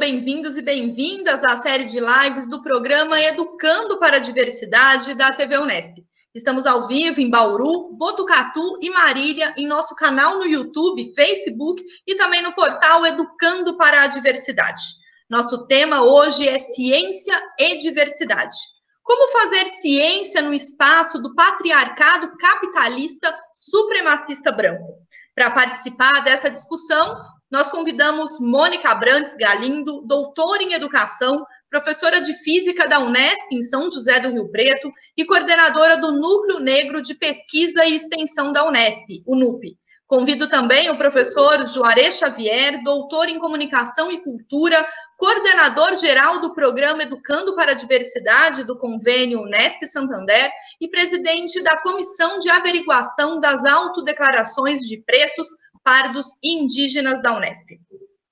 bem-vindos e bem-vindas à série de lives do programa Educando para a Diversidade da TV Unesp. Estamos ao vivo em Bauru, Botucatu e Marília, em nosso canal no YouTube, Facebook e também no portal Educando para a Diversidade. Nosso tema hoje é Ciência e Diversidade. Como fazer ciência no espaço do patriarcado capitalista supremacista branco? Para participar dessa discussão, nós convidamos Mônica Abrantes Galindo, doutora em Educação, professora de Física da Unesp em São José do Rio Preto e coordenadora do Núcleo Negro de Pesquisa e Extensão da Unesp, o NUP. Convido também o professor Juarez Xavier, doutor em Comunicação e Cultura, coordenador geral do programa Educando para a Diversidade do Convênio Unesp Santander e presidente da Comissão de Averiguação das Autodeclarações de Pretos, Pardos e Indígenas da Unesp.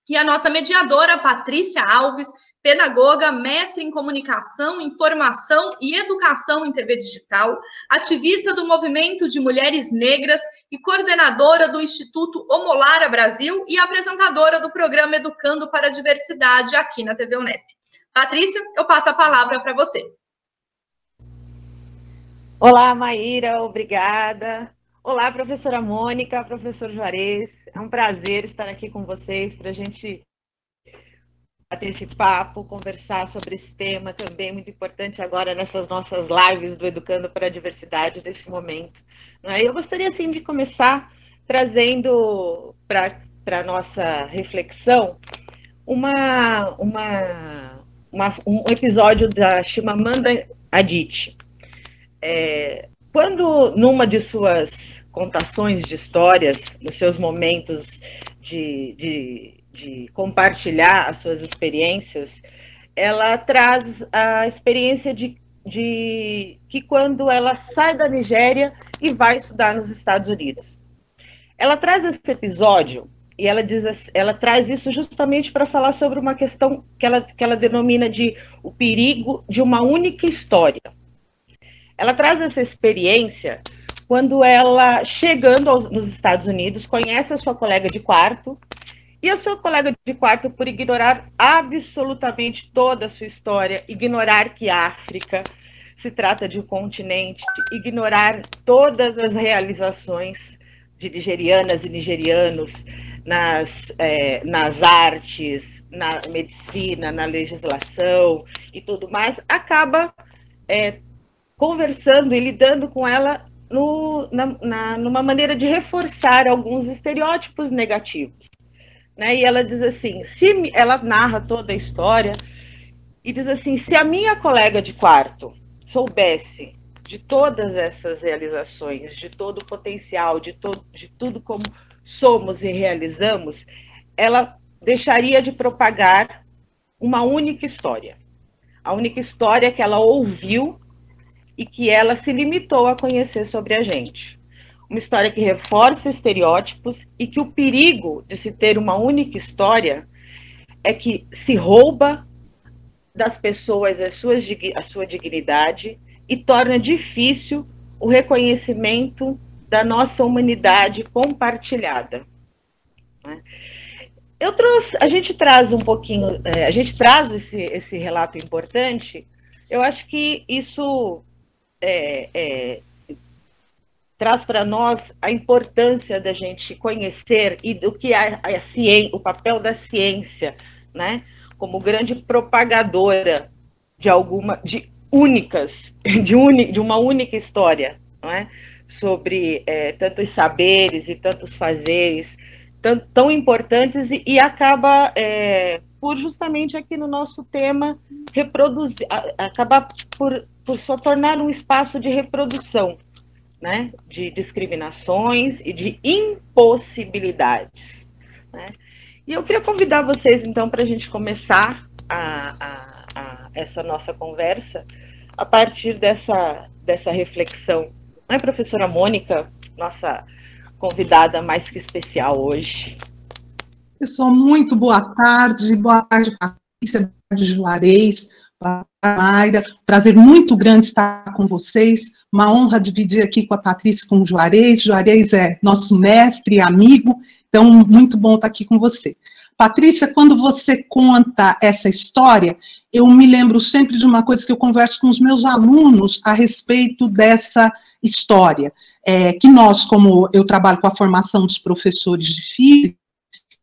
E a nossa mediadora, Patrícia Alves, pedagoga, mestre em Comunicação, Informação e Educação em TV Digital, ativista do Movimento de Mulheres Negras e coordenadora do Instituto Omolara Brasil e apresentadora do programa Educando para a Diversidade aqui na TV Unesp. Patrícia, eu passo a palavra para você. Olá, Maíra, obrigada. Olá, professora Mônica, professor Juarez. É um prazer estar aqui com vocês para a gente bater esse papo, conversar sobre esse tema também muito importante agora nessas nossas lives do Educando para a Diversidade desse momento. Eu gostaria, assim, de começar trazendo para a nossa reflexão um episódio da Chimamanda Adichie. Quando, numa de suas contações de histórias, nos seus momentos de compartilhar as suas experiências, ela traz a experiência de que quando ela sai da Nigéria e vai estudar nos Estados Unidos. Ela traz esse episódio e ela traz isso justamente para falar sobre uma questão que ela denomina de o perigo de uma única história. Ela traz essa experiência quando ela, chegando nos Estados Unidos, conhece a sua colega de quarto, e a sua colega de quarto, por ignorar absolutamente toda a sua história, ignorar que a África se trata de um continente, ignorar todas as realizações de nigerianas e nigerianos nas artes, na medicina, na legislação e tudo mais, acaba conversando e lidando com ela numa maneira de reforçar alguns estereótipos negativos. E ela diz assim, ela narra toda a história e diz assim, se a minha colega de quarto soubesse de todas essas realizações, de todo o potencial, de tudo como somos e realizamos, ela deixaria de propagar uma única história. A única história que ela ouviu e que ela se limitou a conhecer sobre a gente. Uma história que reforça estereótipos e que o perigo de se ter uma única história é que se rouba das pessoas a sua dignidade e torna difícil o reconhecimento da nossa humanidade compartilhada. A gente traz um pouquinho, a gente traz esse relato importante. Eu acho que isso traz para nós a importância da gente conhecer e do que o papel da ciência, como grande propagadora de uma única história, sobre tantos saberes e tantos fazeres tão importantes e acaba por justamente aqui no nosso tema acabar por só tornar um espaço de reprodução, de discriminações e de impossibilidades. E eu queria convidar vocês, então, para a gente começar essa nossa conversa a partir dessa reflexão. Professora Mônica, nossa convidada mais que especial hoje. Pessoal, muito boa tarde, Patrícia, boa tarde, Juarez, boa tarde, Mayra. Prazer muito grande estar com vocês. Uma honra dividir aqui com a Patrícia e com o Juarez. Juarez é nosso mestre e amigo, então muito bom estar aqui com você. Patrícia, quando você conta essa história, eu me lembro sempre de uma coisa que eu converso com os meus alunos a respeito dessa história, que nós, como eu trabalho com a formação dos professores de física,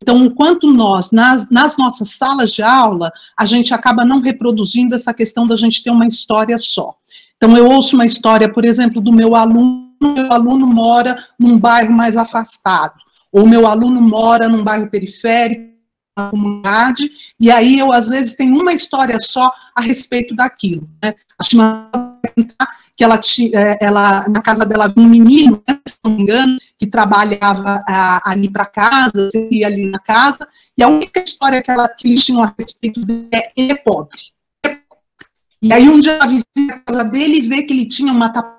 então, o quanto nós, nas nossas salas de aula, a gente acaba não reproduzindo essa questão da gente ter uma história só. Então, eu ouço uma história, por exemplo, do meu aluno mora num bairro mais afastado, ou meu aluno mora num bairro periférico, na comunidade, e aí eu, às vezes, tenho uma história só a respeito daquilo, né? Acho que ela, na casa dela, havia um menino, né, se não me engano, que trabalhava ali para casa, ia ali na casa, e a única história que eles tinham a respeito dele é: ele é pobre. E aí um dia ela visita a casa dele e vê que ele tinha uma taparia,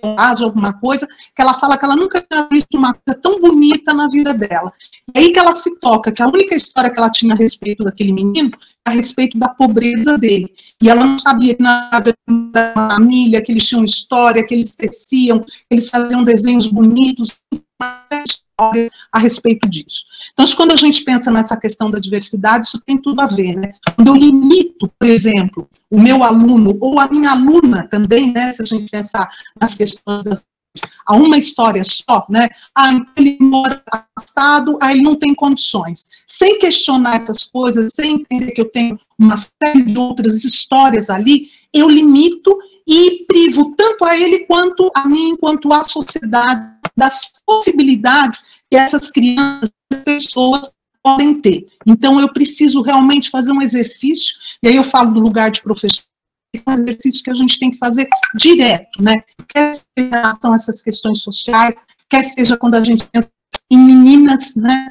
um vaso, alguma coisa, que ela fala que ela nunca tinha visto uma coisa tão bonita na vida dela. E aí que ela se toca, que a única história que ela tinha a respeito daquele menino a respeito da pobreza dele. E ela não sabia que nada da família, que eles tinham história, que eles teciam, que eles faziam desenhos bonitos, história a respeito disso. Então, quando a gente pensa nessa questão da diversidade, isso tem tudo a ver, né? Quando eu limito, por exemplo, o meu aluno, ou a minha aluna também, né, se a gente pensar nas questões a uma história só, né? Ele mora afastado, ele não tem condições. Sem questionar essas coisas, sem entender que eu tenho uma série de outras histórias ali, eu limito e privo tanto a ele quanto a mim, quanto à sociedade, das possibilidades que essas crianças, pessoas podem ter. Então, eu preciso realmente fazer um exercício, e aí eu falo do lugar de professor, é um exercício que a gente tem que fazer direto, né? Quer seja em relação a essas questões sociais, quer seja quando a gente pensa em meninas, né?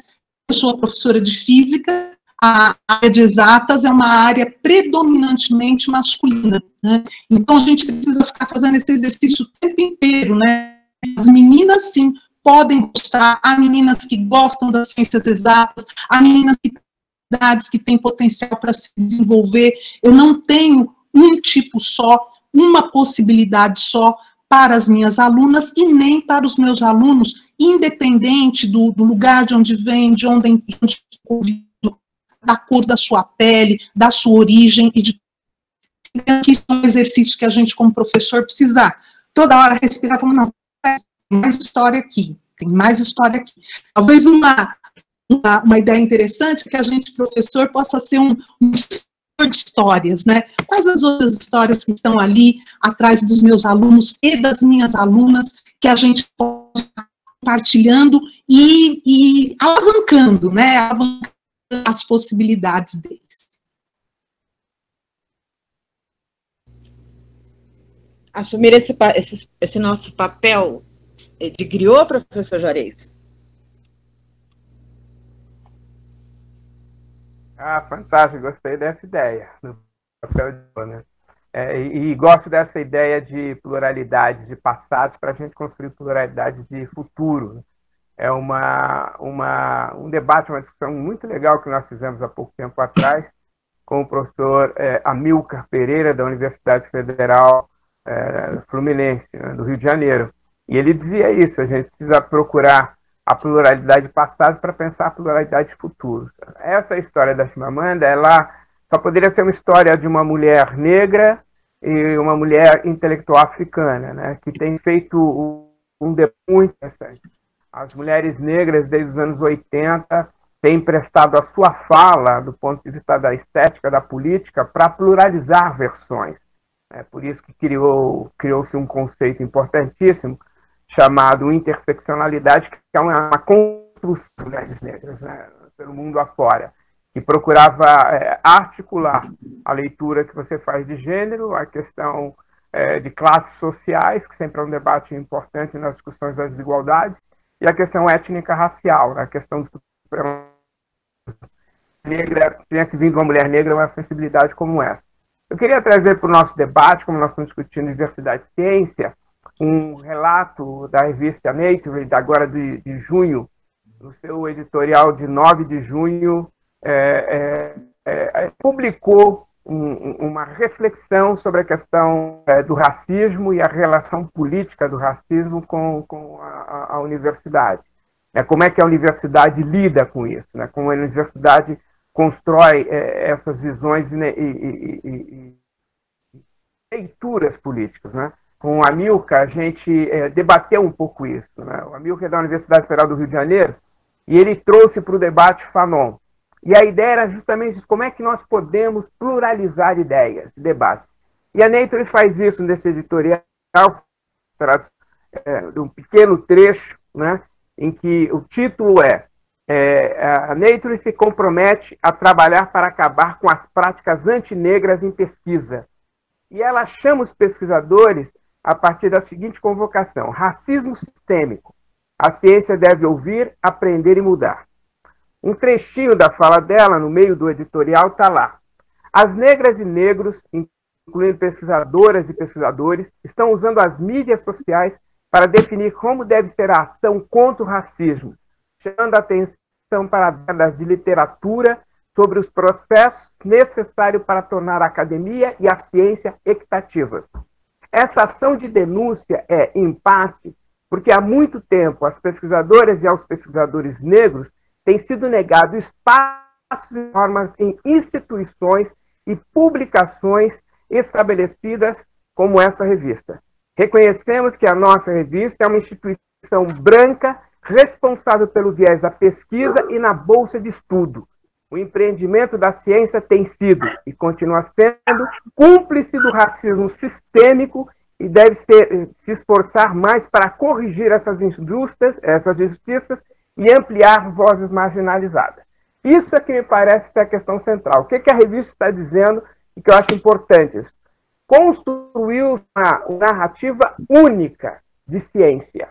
Eu sou professora de física, a área de exatas é uma área predominantemente masculina, né? Então a gente precisa ficar fazendo esse exercício o tempo inteiro, né? As meninas, sim, podem gostar, há meninas que gostam das ciências exatas, há meninas que têm potencial para se desenvolver. Eu não tenho um tipo só, uma possibilidade só para as minhas alunas e nem para os meus alunos, independente do lugar de onde vem, de onde convido, da cor da sua pele, da sua origem e de isso é um exercício que a gente, como professor, precisa toda hora respirar e falar: não, tem mais história aqui, tem mais história aqui. Talvez uma ideia interessante é que a gente, professor, possa ser um de histórias, né? Quais as outras histórias que estão ali atrás dos meus alunos e das minhas alunas que a gente pode estar compartilhando e alavancando, né? Alavancando as possibilidades deles. Assumir esse nosso papel de griot, professor Juarez? Fantástico, gostei dessa ideia, do papel de dona. E gosto dessa ideia de pluralidade de passados para a gente construir pluralidade de futuro. É um debate, uma discussão muito legal que nós fizemos há pouco tempo atrás com o professor Amilcar Pereira, da Universidade Federal Fluminense, né, do Rio de Janeiro. E ele dizia isso: a gente precisa procurar a pluralidade de passados para pensar a pluralidade de futuros. Essa história da Chimamanda, ela só poderia ser uma história de uma mulher negra e uma mulher intelectual africana, né, que tem feito um debate muito interessante. As mulheres negras, desde os anos 80, têm prestado a sua fala, do ponto de vista da estética, da política, para pluralizar versões. É por isso que criou-se um conceito importantíssimo, chamado interseccionalidade, que é uma construção de mulheres negras, né, pelo mundo afora, que procurava articular a leitura que você faz de gênero, a questão de classes sociais, que sempre é um debate importante nas discussões das desigualdades, e a questão étnica-racial, a questão do negra, tinha que vir de uma mulher negra uma sensibilidade como essa. Eu queria trazer para o nosso debate, como nós estamos discutindo diversidade e ciência, um relato da revista Nature, agora de junho, no seu editorial de 9 de junho, publicou uma reflexão sobre a questão do racismo e a relação política do racismo com a universidade. Como é que a universidade lida com isso, né? Como a universidade constrói essas visões e leituras políticas, né? Com o Amilcar, a gente debateu um pouco isso, né? O Amilcar é da Universidade Federal do Rio de Janeiro e ele trouxe para o debate Fanon. E a ideia era justamente isso, como é que nós podemos pluralizar ideias, debates. E a Nature faz isso nesse editorial, de um pequeno trecho, né, em que o título a Nature se compromete a trabalhar para acabar com as práticas antinegras em pesquisa. E ela chama os pesquisadores a partir da seguinte convocação: racismo sistêmico. A ciência deve ouvir, aprender e mudar. Um trechinho da fala dela, no meio do editorial, está lá. As negras e negros, incluindo pesquisadoras e pesquisadores, estão usando as mídias sociais para definir como deve ser a ação contra o racismo, chamando a atenção para dados de literatura sobre os processos necessários para tornar a academia e a ciência equitativas. Essa ação de denúncia em parte, porque há muito tempo as pesquisadoras e aos pesquisadores negros têm sido negado espaços e formas em instituições e publicações estabelecidas como essa revista. Reconhecemos que a nossa revista é uma instituição branca responsável pelo viés da pesquisa e na bolsa de estudo. O empreendimento da ciência tem sido e continua sendo cúmplice do racismo sistêmico e deve se esforçar mais para corrigir essas injustiças e ampliar vozes marginalizadas. Isso é que me parece ser a questão central. O que a revista está dizendo e que eu acho importante? Construiu uma narrativa única de ciência.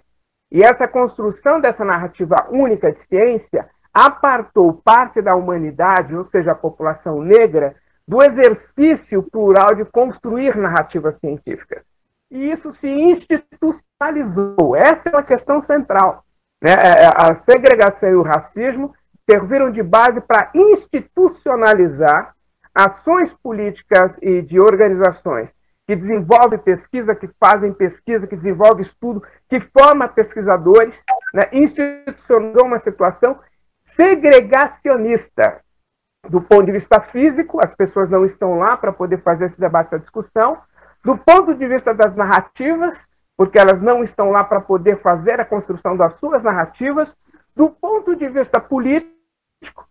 E essa construção dessa narrativa única de ciência apartou parte da humanidade, ou seja, a população negra, do exercício plural de construir narrativas científicas. E isso se institucionalizou. Essa é uma questão central, né? A segregação e o racismo serviram de base para institucionalizar ações políticas e de organizações que desenvolvem pesquisa, que fazem pesquisa, que desenvolvem estudo, que forma pesquisadores, né? Institucionalizou uma situação segregacionista. Do ponto de vista físico, as pessoas não estão lá para poder fazer esse debate, essa discussão. Do ponto de vista das narrativas, porque elas não estão lá para poder fazer a construção das suas narrativas. Do ponto de vista político,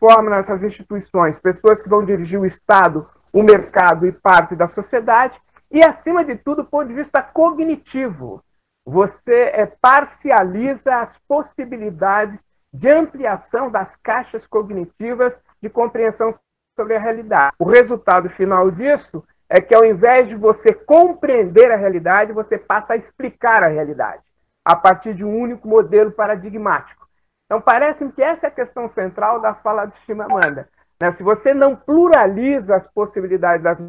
forma nessas instituições, pessoas que vão dirigir o Estado, o mercado e parte da sociedade. E, acima de tudo, do ponto de vista cognitivo, você parcializa as possibilidades de ampliação das caixas cognitivas de compreensão sobre a realidade. O resultado final disso é que, ao invés de você compreender a realidade, você passa a explicar a realidade, a partir de um único modelo paradigmático. Então, parece-me que essa é a questão central da fala de Chimamanda, né? Se você não pluraliza as possibilidades das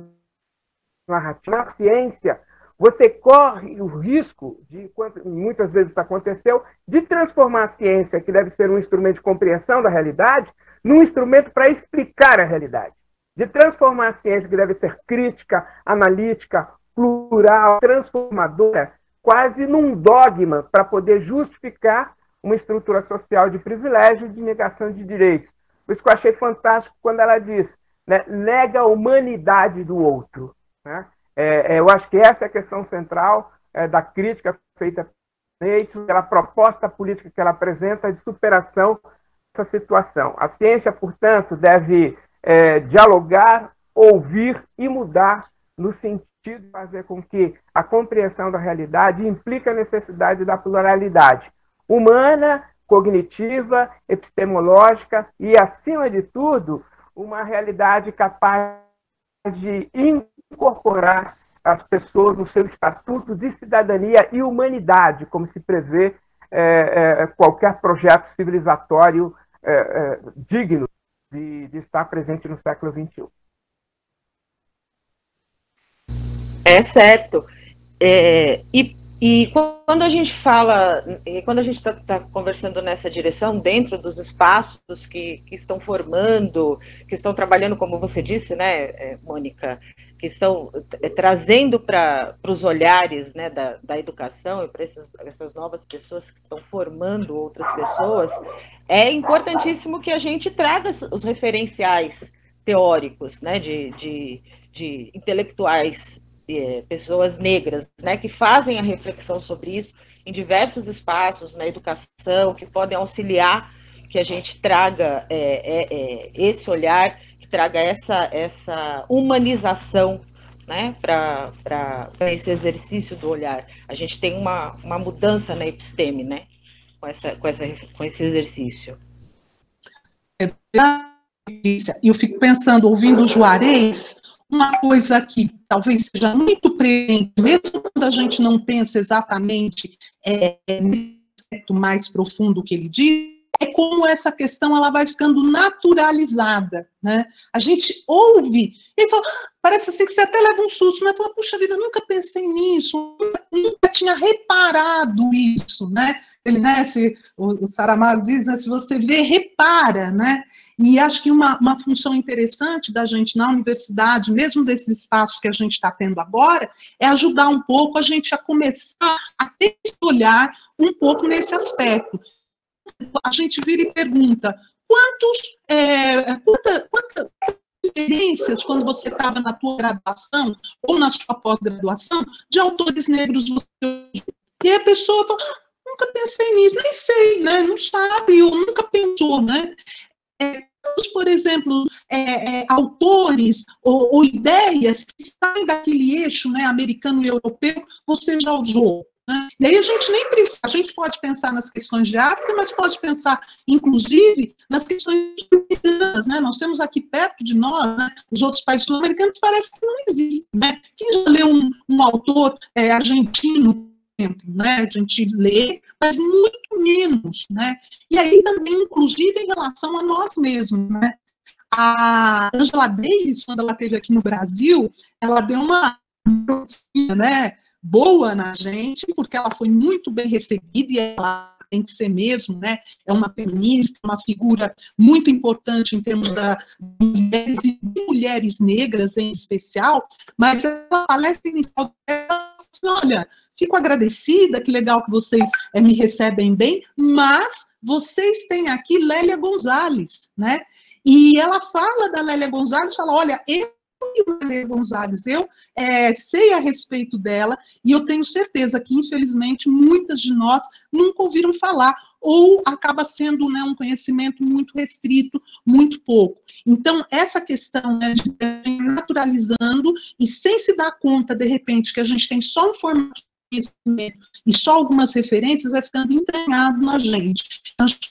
narrativas na ciência, você corre o risco de, muitas vezes isso aconteceu, de transformar a ciência, que deve ser um instrumento de compreensão da realidade, num instrumento para explicar a realidade. De transformar a ciência, que deve ser crítica, analítica, plural, transformadora, quase num dogma para poder justificar uma estrutura social de privilégio e de negação de direitos. Por isso que eu achei fantástico quando ela diz, né, nega a humanidade do outro, né? Eu acho que essa é a questão central da crítica feita pela proposta política que ela apresenta de superação dessa situação. A ciência, portanto, deve dialogar, ouvir e mudar no sentido de fazer com que a compreensão da realidade implique a necessidade da pluralidade humana, cognitiva, epistemológica e, acima de tudo, uma realidade capaz de incorporar as pessoas no seu estatuto de cidadania e humanidade, como se prevê qualquer projeto civilizatório digno de estar presente no século XXI. É certo. E quando a gente fala, quando a gente está conversando nessa direção, dentro dos espaços que estão formando, que estão trabalhando, como você disse, né, Mônica, que estão trazendo para os olhares, né, da educação e para essas novas pessoas que estão formando outras pessoas, é importantíssimo que a gente traga os referenciais teóricos, né, de intelectuais, pessoas negras, né, que fazem a reflexão sobre isso em diversos espaços na educação, que podem auxiliar que a gente traga esse olhar, que traga essa humanização, né, para esse exercício do olhar. A gente tem uma mudança na episteme, né, com esse exercício. É verdade. E eu fico pensando, ouvindo o Juarez, uma coisa que talvez seja muito presente, mesmo quando a gente não pensa exatamente nesse aspecto mais profundo que ele diz, é como essa questão ela vai ficando naturalizada, né? A gente ouve e fala, parece assim que você até leva um susto, né? Fala, puxa vida, eu nunca pensei nisso, nunca tinha reparado isso, né? Ele, né, o Saramago diz, né, se você vê, repara, né? E acho que uma função interessante da gente na universidade, mesmo desses espaços que a gente está tendo agora, é ajudar um pouco a gente a começar a ter esse olhar um pouco nesse aspecto. A gente vira e pergunta, quantas referências, quando você estava na tua graduação ou na sua pós-graduação, de autores negros você usou? E a pessoa fala, nunca pensei nisso, nem sei, né? Não sabe, ou nunca pensou, né? Por exemplo, autores ou ideias que saem daquele eixo, né, americano e europeu, você já usou. Né? E aí a gente nem precisa, a gente pode pensar nas questões de África, mas pode pensar, inclusive, nas questões sul-americanas, né? Nós temos aqui perto de nós, né, os outros países sul-americanos parece que não existem, né? Quem já leu um autor argentino, né, a gente lê, mas muito menos, né? E aí também, inclusive, em relação a nós mesmos, né? A Angela Davis, quando ela esteve aqui no Brasil, ela deu uma né, boa na gente, porque ela foi muito bem recebida, e ela tem que ser mesmo, né? É uma feminista, uma figura muito importante em termos de mulheres negras em especial, mas a palestra inicial dela, olha, fico agradecida, que legal que vocês me recebem bem, mas vocês têm aqui Lélia Gonzalez, né? E ela fala da Lélia Gonzalez, fala, olha, eu Lélia Gonzalez, eu sei a respeito dela, e eu tenho certeza que, infelizmente, muitas de nós nunca ouviram falar, ou acaba sendo, né, um conhecimento muito restrito, muito pouco. Então, essa questão, né, de naturalizando, e sem se dar conta, de repente, que a gente tem só um formato de conhecimento e só algumas referências, vai ficando entranhado na gente. Então, acho que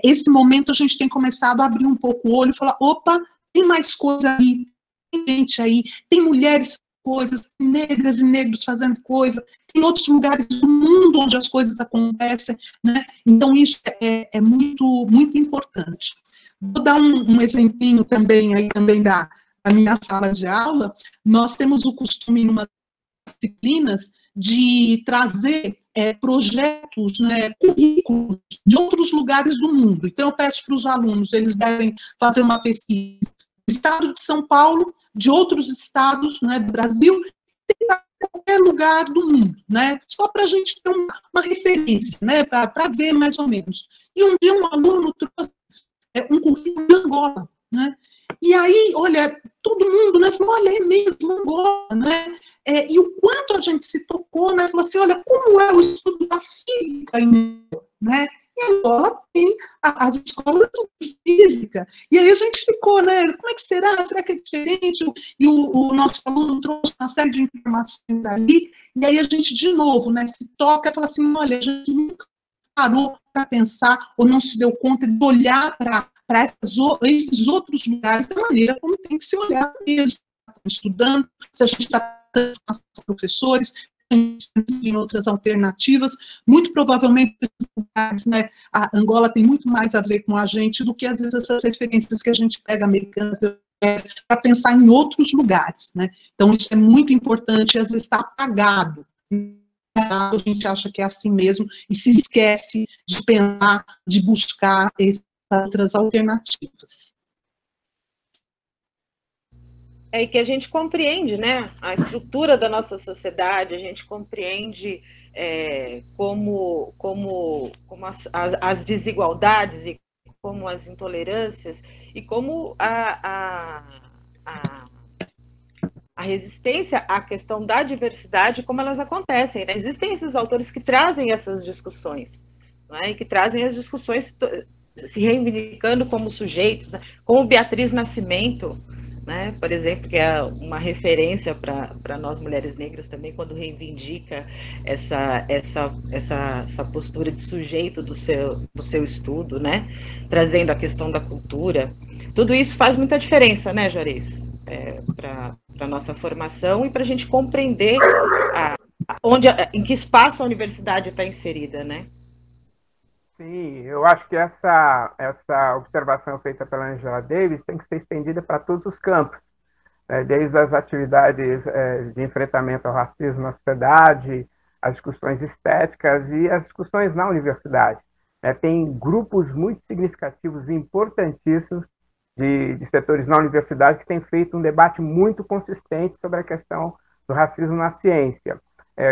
esse momento a gente tem começado a abrir um pouco o olho e falar, opa, tem mais coisa aí, tem gente aí, tem mulheres coisas, negras e negros fazendo coisa, tem outros lugares do mundo onde as coisas acontecem, né? Então isso é muito, muito importante. Vou dar um exemplinho também aí também da minha sala de aula. Nós temos o costume, em uma das disciplinas, de trazer projetos, né, currículos de outros lugares do mundo. Então eu peço para os alunos, eles devem fazer uma pesquisa do estado de São Paulo, de outros estados, né, do Brasil, de qualquer lugar do mundo, né, só para a gente ter uma referência, né, para ver mais ou menos. E um dia um aluno trouxe um currículo de Angola, né, e aí, olha, todo mundo, né, falou, olha, é mesmo Angola, né, e o quanto a gente se tocou, né, falou assim, olha, como é o estudo da física em Angola, né, e Angola tem as escolas de física. E aí a gente ficou, né? Como é que será? Será que é diferente? E o nosso aluno trouxe uma série de informações ali, e aí a gente, de novo, né, se toca e fala assim, olha, a gente nunca parou para pensar, ou não se deu conta de olhar para esses outros lugares da maneira como tem que se olhar mesmo. Estudando, se a gente está com os professores, em outras alternativas, muito provavelmente esses lugares, né, a Angola tem muito mais a ver com a gente do que às vezes essas referências que a gente pega americanas para pensar em outros lugares, né? Então isso é muito importante, às vezes está apagado. A gente acha que é assim mesmo e se esquece de pensar, de buscar essas outras alternativas. É que a gente compreende, né, a estrutura da nossa sociedade, a gente compreende como as desigualdades e como as intolerâncias e como a resistência à questão da diversidade, como elas acontecem, né? Existem esses autores que trazem essas discussões, né? E que trazem as discussões se reivindicando como sujeitos, né? Como Beatriz Nascimento, né? Por exemplo, que é uma referência para nós mulheres negras também, quando reivindica essa postura de sujeito do seu estudo, né? Trazendo a questão da cultura. Tudo isso faz muita diferença, né, Juarez? Para a nossa formação e para a gente compreender em que espaço a universidade está inserida, né? Sim, eu acho que essa observação feita pela Angela Davis tem que ser estendida para todos os campos, né? Desde as atividades de enfrentamento ao racismo na sociedade, as discussões estéticas e as discussões na universidade. Tem grupos muito significativos e importantíssimos de setores na universidade que têm feito um debate muito consistente sobre a questão do racismo na ciência.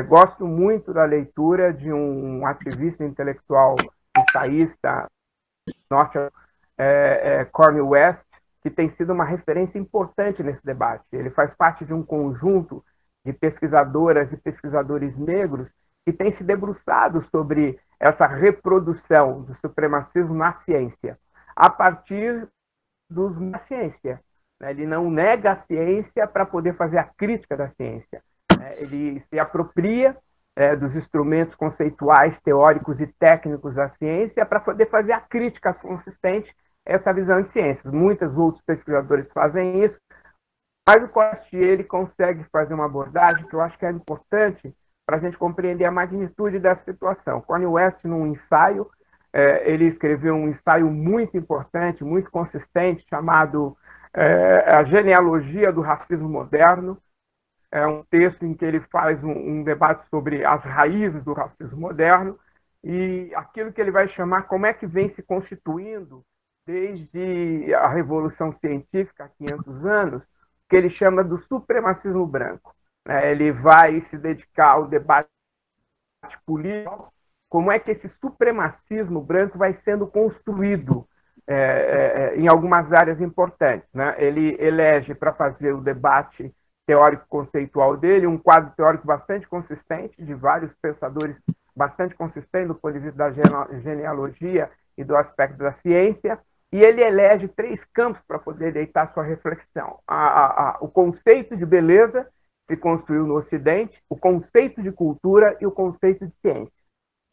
Gosto muito da leitura de um ativista intelectual ensaísta norte, Cornel West, que tem sido uma referência importante nesse debate. Ele faz parte de um conjunto de pesquisadoras e pesquisadores negros que têm se debruçado sobre essa reprodução do supremacismo na ciência, a partir da ciência. Ele não nega a ciência para poder fazer a crítica da ciência. Ele se apropria dos instrumentos conceituais, teóricos e técnicos da ciência para poder fazer a crítica consistente a essa visão de ciências. Muitos outros pesquisadores fazem isso, mas o West ele consegue fazer uma abordagem que eu acho que é importante para a gente compreender a magnitude dessa situação. Cornel West, num ensaio, ele escreveu um ensaio muito importante, muito consistente, chamado A Genealogia do Racismo Moderno. É um texto em que ele faz um debate sobre as raízes do racismo moderno e aquilo que ele vai chamar como é que vem se constituindo desde a Revolução Científica, há 500 anos, que ele chama do supremacismo branco. Ele vai se dedicar ao debate político, como é que esse supremacismo branco vai sendo construído em algumas áreas importantes. Ele elege para fazer o debate teórico-conceitual dele um quadro teórico bastante consistente, de vários pensadores bastante consistentes do ponto de vista da genealogia e do aspecto da ciência, e ele elege 3 campos para poder deitar sua reflexão. O conceito de beleza se construiu no Ocidente, o conceito de cultura e o conceito de ciência.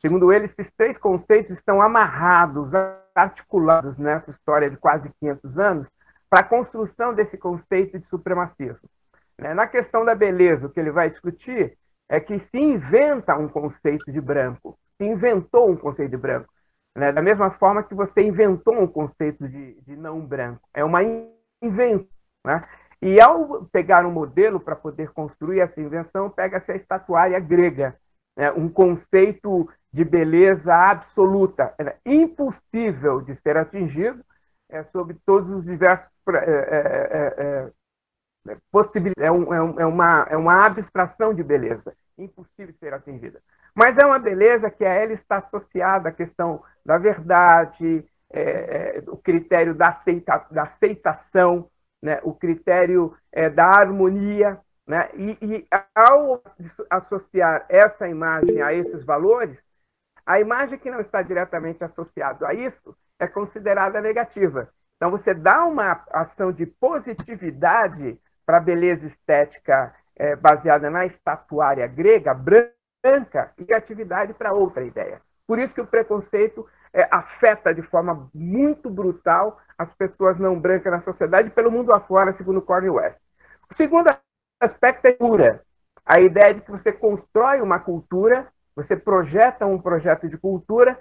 Segundo ele, esses 3 conceitos estão amarrados, articulados nessa história de quase 500 anos para a construção desse conceito de supremacismo. Na questão da beleza, o que ele vai discutir é que se inventa um conceito de branco, se inventou um conceito de branco, da mesma forma que você inventou um conceito de não branco. É uma invenção. E ao pegar um modelo para poder construir essa invenção, pega-se a estatuária grega, um conceito de beleza absoluta, impossível de ser atingido, sob todos os diversos possibilidades. É uma abstração de beleza, impossível de ser atingida. Mas é uma beleza que a ela está associada à questão da verdade, o critério da aceitação, o critério da harmonia. E ao associar essa imagem a esses valores, a imagem que não está diretamente associada a isso é considerada negativa. Então, você dá uma ação de positividade para a beleza estética baseada na estatuária grega, branca, e negatividade para outra ideia. Por isso que o preconceito afeta de forma muito brutal as pessoas não brancas na sociedade e pelo mundo afora, segundo Cornel West. O segundo aspecto é a cultura. A ideia de que você constrói uma cultura, você projeta um projeto de cultura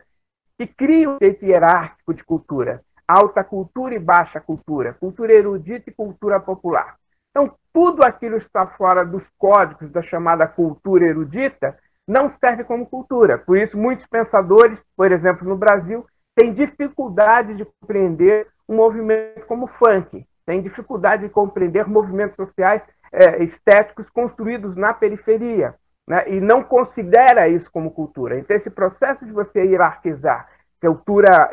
que cria um conceito hierárquico de cultura. Alta cultura e baixa cultura, cultura erudita e cultura popular. Então, tudo aquilo que está fora dos códigos da chamada cultura erudita não serve como cultura. Por isso, muitos pensadores, por exemplo, no Brasil, têm dificuldade de compreender um movimento como o funk, tem dificuldade de compreender movimentos sociais estéticos construídos na periferia, né? E não considera isso como cultura. Então, esse processo de você hierarquizar cultura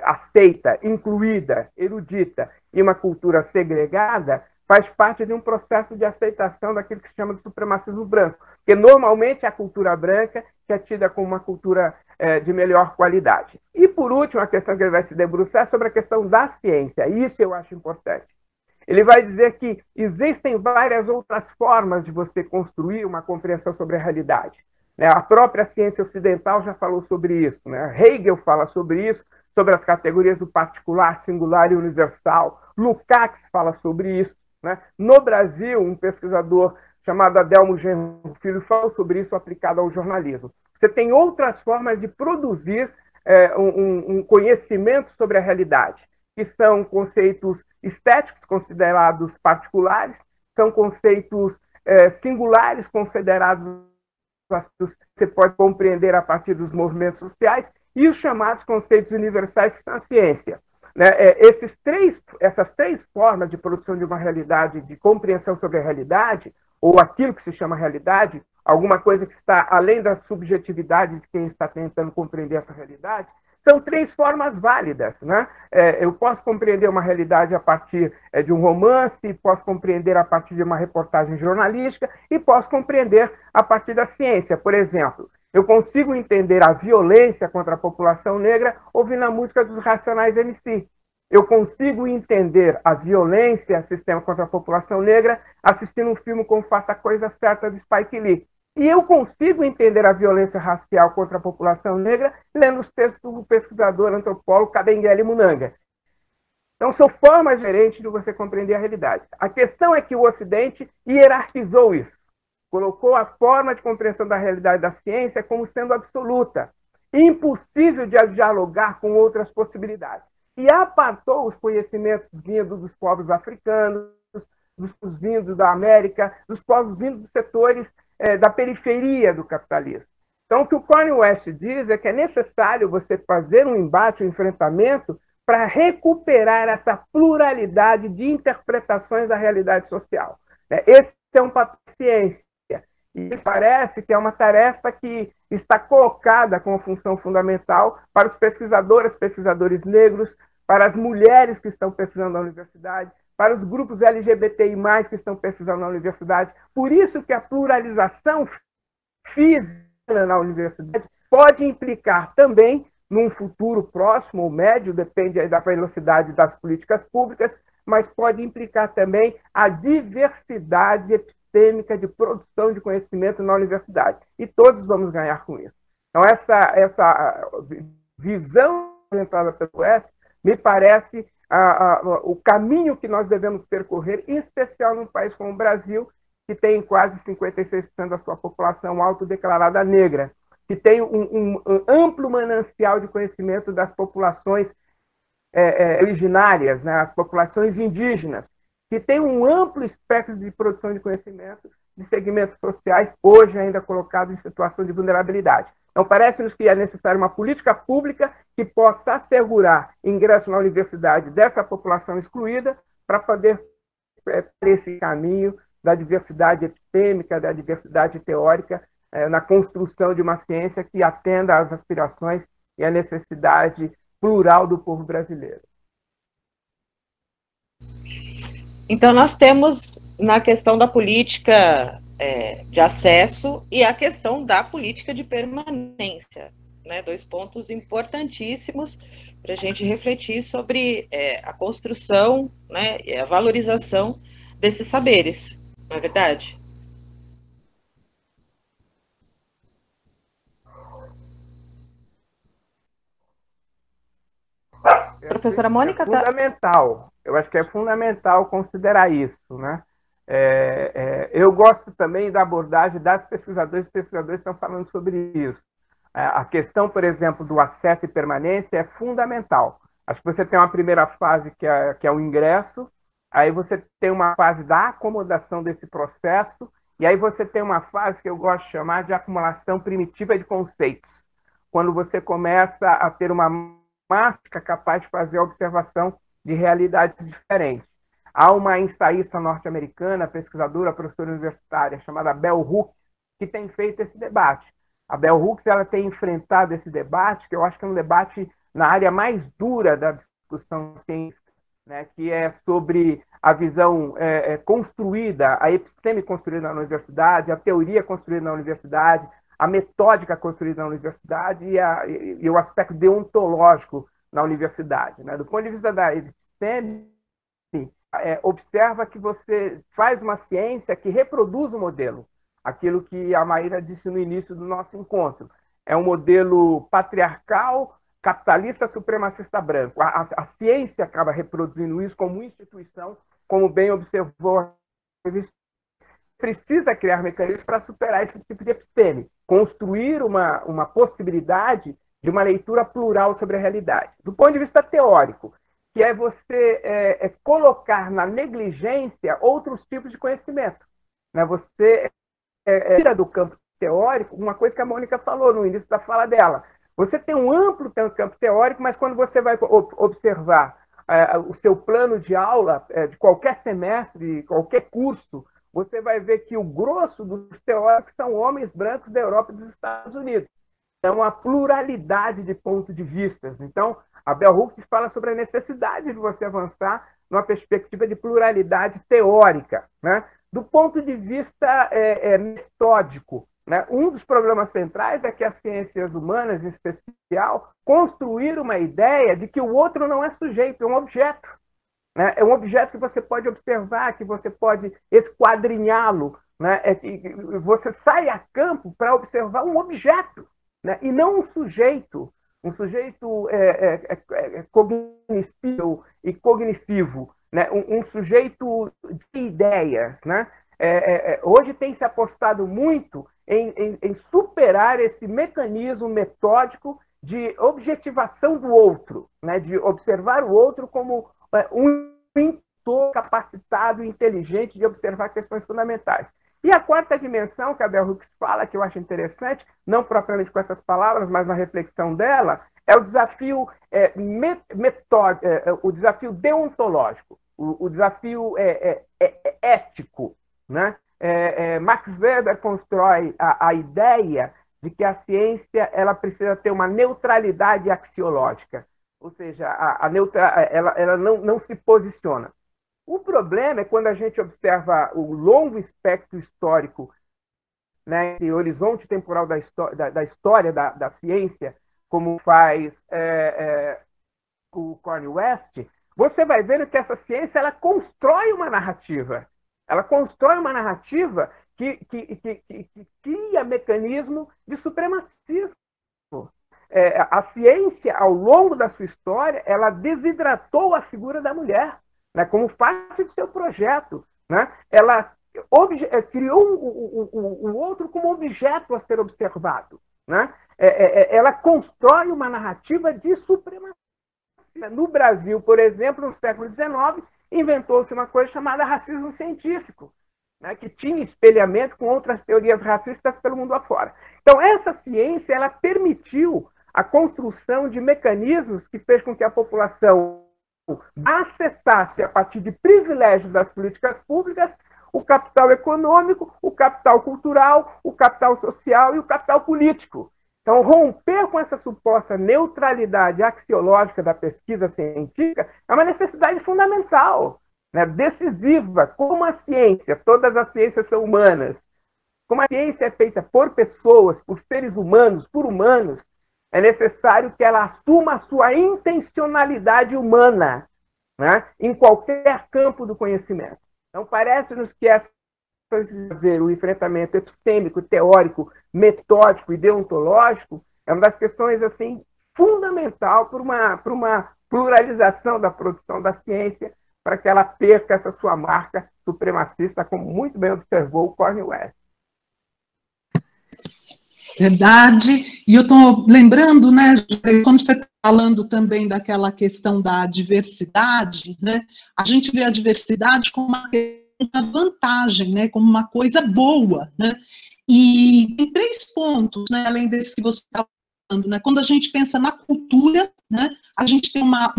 aceita, incluída, erudita, e uma cultura segregada, faz parte de um processo de aceitação daquilo que se chama de supremacismo branco, porque normalmente a cultura branca que é tida como uma cultura de melhor qualidade. E, por último, a questão que ele vai se debruçar é sobre a questão da ciência. Isso eu acho importante. Ele vai dizer que existem várias outras formas de você construir uma compreensão sobre a realidade. A própria ciência ocidental já falou sobre isso. Hegel fala sobre isso, sobre as categorias do particular, singular e universal. Lukács fala sobre isso. No Brasil, um pesquisador chamado Adelmo Genro Filho falou sobre isso aplicado ao jornalismo. Você tem outras formas de produzir um conhecimento sobre a realidade, que são conceitos estéticos considerados particulares, são conceitos singulares considerados você pode compreender a partir dos movimentos sociais, e os chamados conceitos universais que são a ciência. Essas três formas de produção de uma realidade, de compreensão sobre a realidade, ou aquilo que se chama realidade, alguma coisa que está além da subjetividade de quem está tentando compreender essa realidade, são três formas válidas. Eu posso compreender uma realidade a partir de um romance, posso compreender a partir de uma reportagem jornalística e posso compreender a partir da ciência. Por exemplo, eu consigo entender a violência contra a população negra ouvindo a música dos Racionais MC. Eu consigo entender a violência sistêmica contra a população negra assistindo um filme como Faça a Coisa Certa, de Spike Lee. E eu consigo entender a violência racial contra a população negra lendo os textos do pesquisador antropólogo Kabengele Munanga. Então, são formas diferentes de você compreender a realidade. A questão é que o Ocidente hierarquizou isso. Colocou a forma de compreensão da realidade da ciência como sendo absoluta, impossível de dialogar com outras possibilidades. E apartou os conhecimentos vindos dos povos africanos, dos povos vindos da América, dos povos vindos dos setores da periferia do capitalismo. Então, o que o Cornel West diz é que é necessário você fazer um embate, um enfrentamento, para recuperar essa pluralidade de interpretações da realidade social. Esse é um papel de ciência. E parece que é uma tarefa que está colocada como função fundamental para os pesquisadores negros, para as mulheres que estão pesquisando na universidade, para os grupos LGBTI+, que estão pesquisando na universidade. Por isso que a pluralização física na universidade pode implicar também, num futuro próximo ou médio, depende aí da velocidade das políticas públicas, mas pode implicar também a diversidade epistêmica de produção de conhecimento na universidade. E todos vamos ganhar com isso. Então, essa visão apresentada pelo West me parece o caminho que nós devemos percorrer, em especial num país como o Brasil, que tem quase 56% da sua população autodeclarada negra, que tem um amplo manancial de conhecimento das populações originárias, as populações indígenas, que tem um amplo espectro de produção de conhecimento de segmentos sociais, hoje ainda colocados em situação de vulnerabilidade. Então, parece-nos que é necessária uma política pública que possa assegurar ingresso na universidade dessa população excluída para poder ter esse caminho da diversidade epistêmica, da diversidade teórica, na construção de uma ciência que atenda às aspirações e à necessidade plural do povo brasileiro. Então, nós temos na questão da política de acesso e a questão da política de permanência, dois pontos importantíssimos para a gente refletir sobre a construção, e a valorização desses saberes, não é verdade? Professora Mônica, fundamental. Eu acho que é fundamental considerar isso, eu gosto também da abordagem das pesquisadores estão falando sobre isso. A questão, por exemplo, do acesso e permanência é fundamental. Acho que você tem uma primeira fase que é o ingresso, aí você tem uma fase da acomodação desse processo, e aí você tem uma fase que eu gosto de chamar de acumulação primitiva de conceitos, quando você começa a ter uma máscara capaz de fazer a observação de realidades diferentes. Há uma ensaísta norte-americana, pesquisadora, professora universitária, chamada Bell Hooks, que tem feito esse debate. A Bell Hooks ela tem enfrentado esse debate, que eu acho que é um debate na área mais dura da discussão científica, né, que é sobre a visão construída, a episteme construída na universidade, a teoria construída na universidade, a metódica construída na universidade e o aspecto deontológico na universidade. Né? Do ponto de vista da episteme, observa que você faz uma ciência que reproduz o modelo, aquilo que a Maíra disse no início do nosso encontro. É um modelo patriarcal, capitalista, supremacista branco. A ciência acaba reproduzindo isso como instituição, como bem observou. Precisa criar mecanismos para superar esse tipo de episteme, construir uma possibilidade de uma leitura plural sobre a realidade. Do ponto de vista teórico, que é você colocar na negligência outros tipos de conhecimento. Né? Você tira do campo teórico uma coisa que a Mônica falou no início da fala dela. Você tem um amplo campo teórico, mas quando você vai observar o seu plano de aula de qualquer semestre, qualquer curso, você vai ver que o grosso dos teóricos são homens brancos da Europa e dos Estados Unidos. É uma pluralidade de pontos de vista. Então, a Bell Hooks fala sobre a necessidade de você avançar numa perspectiva de pluralidade teórica. Né? Do ponto de vista metódico, né? Um dos problemas centrais é que as ciências humanas, em especial, construíram uma ideia de que o outro não é sujeito, é um objeto. Né? É um objeto que você pode observar, que você pode esquadrinhá-lo. Né? Você sai a campo para observar um objeto, né? E não um sujeito cognoscível e cognitivo, né? Um sujeito de ideias. Né? Hoje tem se apostado muito em superar esse mecanismo metódico de objetivação do outro, né? De observar o outro como um pintor capacitado e inteligente de observar questões fundamentais. E a quarta dimensão que a Bell Hooks fala, que eu acho interessante, não propriamente com essas palavras, mas na reflexão dela, é o desafio o desafio deontológico, o desafio ético. Né? Max Weber constrói a ideia de que a ciência ela precisa ter uma neutralidade axiológica, ou seja, ela não se posiciona. O problema é quando a gente observa o longo espectro histórico, né, e o horizonte temporal da história da ciência, como faz o Cornel West, você vai vendo que essa ciência ela constrói uma narrativa. Ela constrói uma narrativa que cria mecanismo de supremacismo. A ciência, ao longo da sua história, ela desidratou a figura da mulher, né, como parte do seu projeto. Né? Ela criou o outro como objeto a ser observado. Né? Ela constrói uma narrativa de supremacia. No Brasil, por exemplo, no século XIX, inventou-se uma coisa chamada racismo científico, né, que tinha espelhamento com outras teorias racistas pelo mundo afora. Então, essa ciência ela permitiu a construção de mecanismos que fez com que a população acessasse, a partir de privilégios das políticas públicas, o capital econômico, o capital cultural, o capital social e o capital político. Então, romper com essa suposta neutralidade axiológica da pesquisa científica é uma necessidade fundamental, né, decisiva. Como a ciência, todas as ciências são humanas, como a ciência é feita por pessoas, por seres humanos, por humanos, é necessário que ela assuma a sua intencionalidade humana, né, em qualquer campo do conhecimento. Então, parece-nos que o enfrentamento epistêmico, teórico, metódico e deontológico é uma das questões assim, fundamental para uma pluralização da produção da ciência, para que ela perca essa sua marca supremacista, como muito bem observou o Cornel West. Verdade. E eu estou lembrando, né, quando você está falando também daquela questão da diversidade, né, a gente vê a diversidade como uma vantagem, né, como uma coisa boa, né, e tem 3 pontos, né, além desses que você está falando, né, quando a gente pensa na cultura, né, a gente tem uma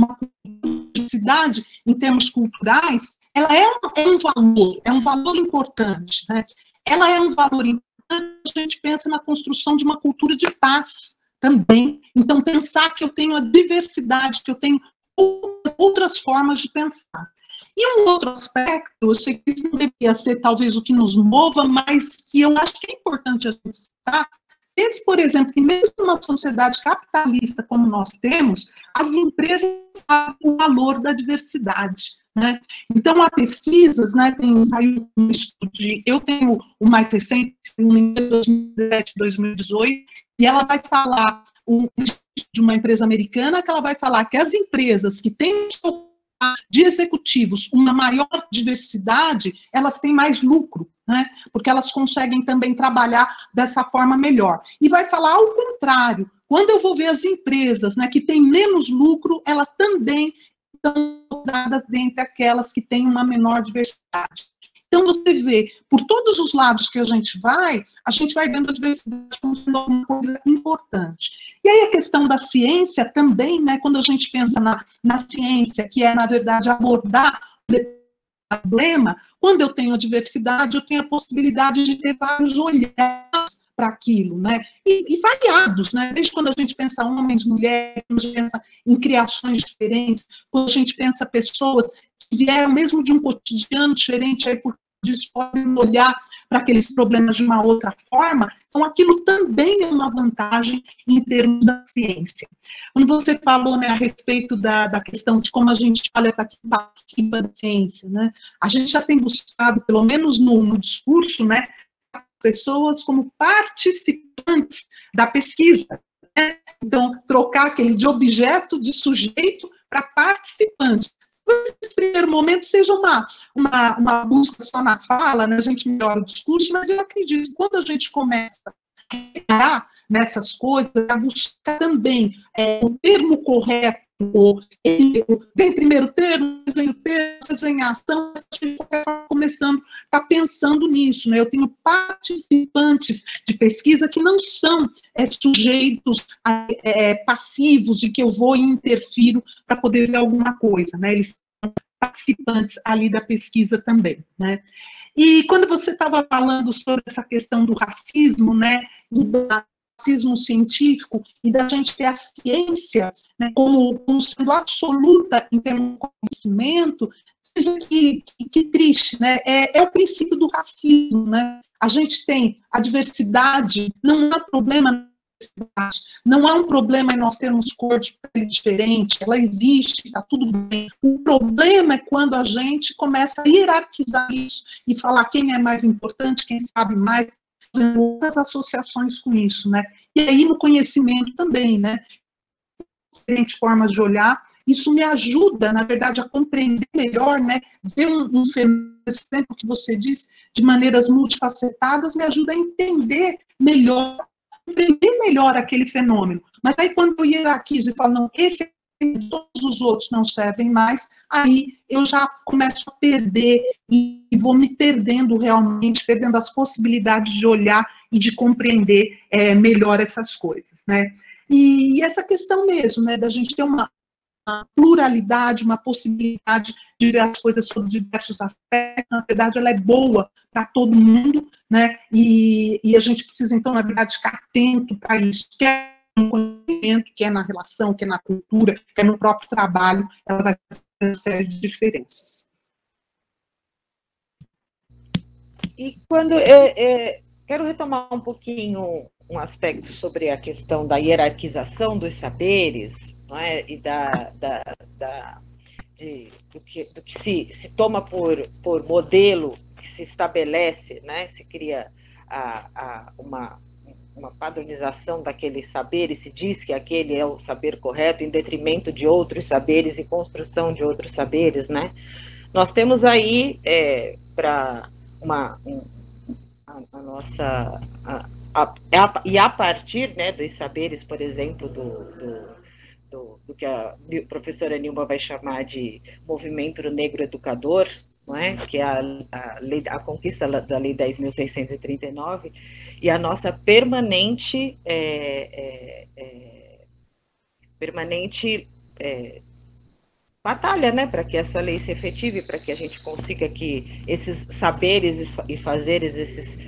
diversidade em termos culturais, ela é um valor importante, né? Ela é um valor importante, a gente pensa na construção de uma cultura de paz também. Então, pensar que eu tenho a diversidade, que eu tenho outras formas de pensar. E um outro aspecto, eu sei que isso não deveria ser talvez o que nos mova, mas que eu acho que é importante a gente citar, esse, por exemplo, que mesmo numa sociedade capitalista como nós temos, as empresas sabem o valor da diversidade, né? Então, há pesquisas, né, saiu um estudo, eu tenho o mais recente, em 2017, 2018, e ela vai falar, de uma empresa americana, que ela vai falar que as empresas que têm de executivos uma maior diversidade, elas têm mais lucro, né? Porque elas conseguem também trabalhar dessa forma melhor. E vai falar ao contrário, quando eu vou ver as empresas, né, que têm menos lucro, elas também estão usadas dentre aquelas que têm uma menor diversidade. Então, você vê, por todos os lados que a gente vai vendo a diversidade como sendo uma coisa importante. E aí a questão da ciência também, né, quando a gente pensa na ciência, que é, na verdade, abordar o problema, quando eu tenho a diversidade, eu tenho a possibilidade de ter vários olhares para aquilo, né, e variados, né, desde quando a gente pensa homens, mulheres, quando a gente pensa em criações diferentes, quando a gente pensa pessoas que vieram mesmo de um cotidiano diferente, aí por isso podem olhar para aqueles problemas de uma outra forma, então aquilo também é uma vantagem em termos da ciência. Quando você falou, né, a respeito da questão de como a gente olha para quem participa da ciência, né, a gente já tem buscado, pelo menos no discurso, né, pessoas como participantes da pesquisa, né? Então, trocar aquele de objeto, de sujeito, para participante. Nesse primeiro momento seja uma busca só na fala, né? A gente melhora o discurso, mas eu acredito que quando a gente começa a reparar nessas coisas, a buscar também o termo correto, vem primeiro termo, desenho ação, a gente começando a pensando nisso, né? Eu tenho participantes de pesquisa que não são sujeitos passivos e que eu vou e interfiro para poder ver alguma coisa, né? Eles são participantes ali da pesquisa também, né? E quando você estava falando sobre essa questão do racismo, né, e do racismo científico, e da gente ter a ciência, né, como sendo absoluta em termos de conhecimento, que triste, né? É o princípio do racismo, né? A gente tem a diversidade, não há problema na diversidade, não há um problema em nós termos cor de pele diferente, ela existe, está tudo bem. O problema é quando a gente começa a hierarquizar isso e falar quem é mais importante, quem sabe mais, fazendo outras associações com isso, né? E aí no conhecimento também, né? Diferentes formas de olhar, isso me ajuda, na verdade, a compreender melhor, né? Ver um fenômeno, esse exemplo que você disse, de maneiras multifacetadas, me ajuda a entender melhor, compreender melhor aquele fenômeno. Mas aí quando eu hierarquizo e falo, não, esse todos os outros não servem mais, aí eu já começo a perder e vou me perdendo realmente, perdendo as possibilidades de olhar e de compreender melhor essas coisas, né? E essa questão mesmo, né, da gente ter uma pluralidade, uma possibilidade de ver as coisas sob diversos aspectos, na verdade ela é boa para todo mundo, né, e a gente precisa então, na verdade, ficar atento para isso, que é no conhecimento, que é na relação, que é na cultura, que é no próprio trabalho, ela vai fazer uma série de diferenças. E quando quero retomar um pouquinho um aspecto sobre a questão da hierarquização dos saberes, não é? E do que se toma por modelo, que se estabelece, né? Se cria uma padronização daquele saber e se diz que aquele é o saber correto em detrimento de outros saberes e construção de outros saberes, né? Nós temos aí para a nossa e a partir, né, dos saberes, por exemplo, do que a professora Nilma vai chamar de movimento negro educador, não é? Que é a conquista da Lei 10.639, e a nossa permanente batalha, né, para que essa lei se efetive, para que a gente consiga que esses saberes e fazeres,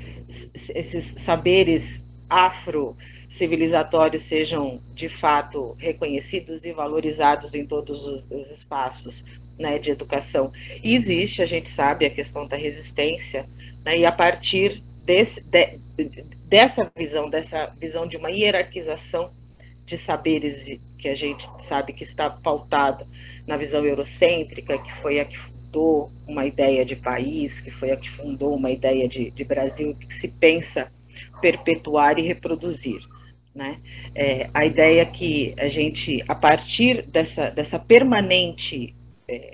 esses saberes afro-civilizatórios sejam, de fato, reconhecidos e valorizados em todos os espaços, né, de educação. E existe, a gente sabe, a questão da resistência, né, e a partir dessa visão de uma hierarquização de saberes que a gente sabe que está pautado na visão eurocêntrica, que foi a que fundou uma ideia de país, que foi a que fundou uma ideia de Brasil, que se pensa perpetuar e reproduzir, né? A ideia que a gente, a partir dessa permanente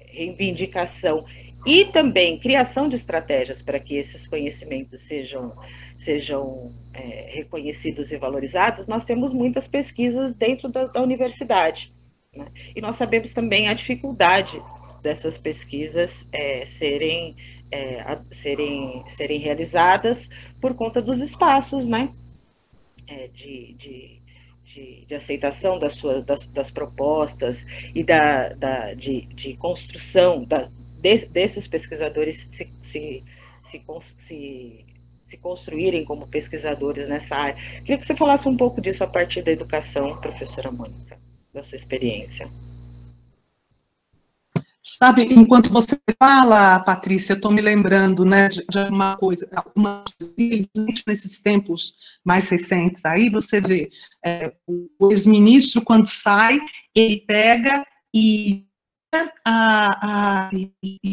reivindicação e também criação de estratégias para que esses conhecimentos sejam reconhecidos e valorizados, nós temos muitas pesquisas dentro da universidade, né? E nós sabemos também a dificuldade dessas pesquisas serem realizadas por conta dos espaços, né? De aceitação das propostas e de construção desses pesquisadores se construírem como pesquisadores nessa área. Queria que você falasse um pouco disso a partir da educação, professora Mônica, da sua experiência. Sabe, enquanto você fala, Patrícia, eu estou me lembrando, né, de uma coisa, nesses tempos mais recentes aí, você vê, o ex-ministro, quando sai, ele pega e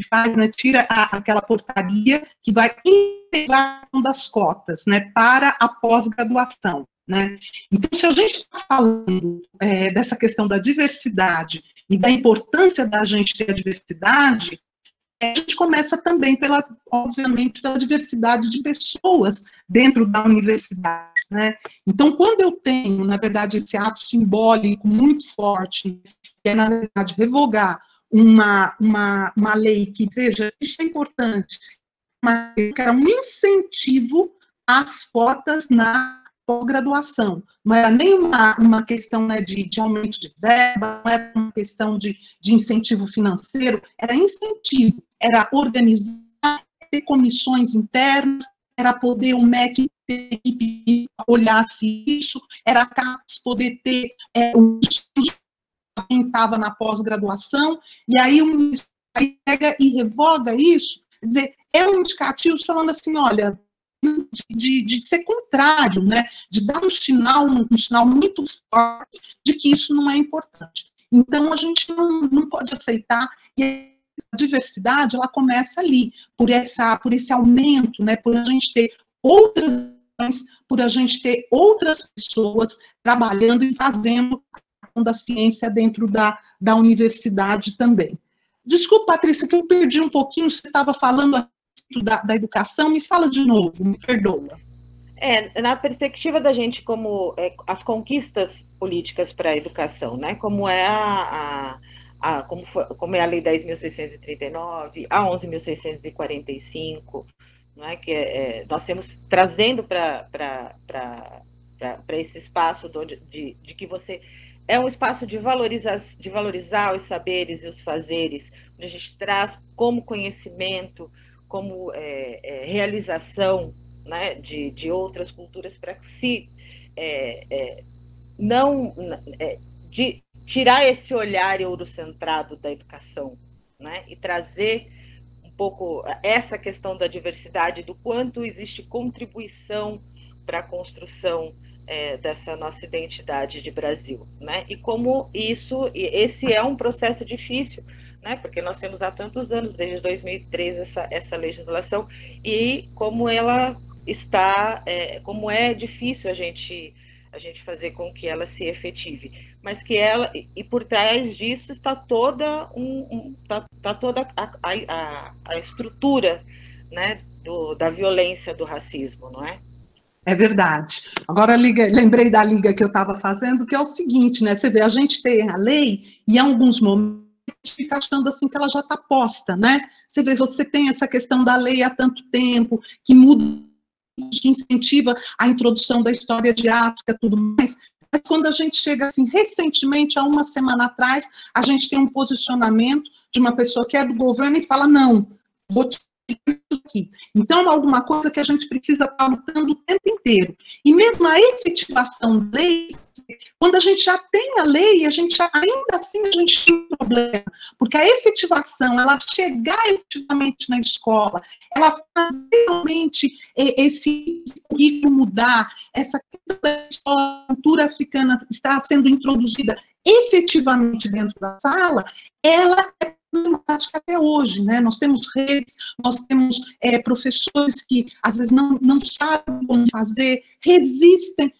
faz, né, tira aquela portaria que vai integrar das cotas, né, para a pós-graduação, né? Então, se a gente está falando dessa questão da diversidade e da importância da gente ter a diversidade, a gente começa também, obviamente, pela diversidade de pessoas dentro da universidade, né? Então, quando eu tenho, na verdade, esse ato simbólico muito forte, que é, na verdade, revogar uma lei que, veja, isso é importante, mas que era um incentivo às cotas na pós-graduação. Não era nem uma questão, né, de aumento de verba, não era uma questão de incentivo financeiro, era incentivo, era organizar, ter comissões internas, era poder o MEC ter equipe olhasse isso, era a CAPES poder ter quem estava na pós-graduação, e aí o ministro pega e revoga isso, quer dizer, é um indicativo falando assim, olha, de ser contrário, né, de dar um sinal muito forte de que isso não é importante. Então, a gente não pode aceitar, e a diversidade, ela começa ali, por esse aumento, né, por a gente ter por a gente ter outras pessoas trabalhando e fazendo da ciência dentro da universidade também. Desculpa, Patrícia, que eu perdi um pouquinho, você estava falando da educação, me fala de novo, me perdoa. Na perspectiva da gente como as conquistas políticas para a educação, né, como é como é a Lei 10.639, a 11.645, né, que nós temos trazendo para esse espaço de que você é um espaço de valorizar os saberes e os fazeres, onde a gente traz como conhecimento, como realização, né, de outras culturas, para se tirar esse olhar eurocentrado da educação, né, e trazer um pouco essa questão da diversidade, do quanto existe contribuição para a construção dessa nossa identidade de Brasil, né? E como esse é um processo difícil, né? Porque nós temos há tantos anos, desde 2003, essa legislação, e como ela está, como é difícil a gente fazer com que ela se efetive, mas que ela, e por trás disso está toda toda a estrutura, né, da violência do racismo, não é? É verdade. Agora, lembrei da liga que eu estava fazendo, que é o seguinte, né? Você vê, a gente tem a lei e em alguns momentos fica achando assim que ela já está posta, né? Você vê, você tem essa questão da lei há tanto tempo, que muda, que incentiva a introdução da história de África, tudo mais. Mas quando a gente chega assim, recentemente, há uma semana atrás, a gente tem um posicionamento de uma pessoa que é do governo e fala, não, vou tirar isso aqui. Então, é alguma coisa que a gente precisa estar lutando o tempo inteiro. E mesmo a efetivação da lei, quando a gente já tem a lei, ainda assim a gente tem um problema, porque a efetivação, ela chegar efetivamente na escola, ela fazer realmente esse currículo mudar, essa questão da escola, a cultura africana está sendo introduzida efetivamente dentro da sala, ela é problemática até hoje, né? Nós temos redes, nós temos professores que às vezes não sabem como fazer, resistem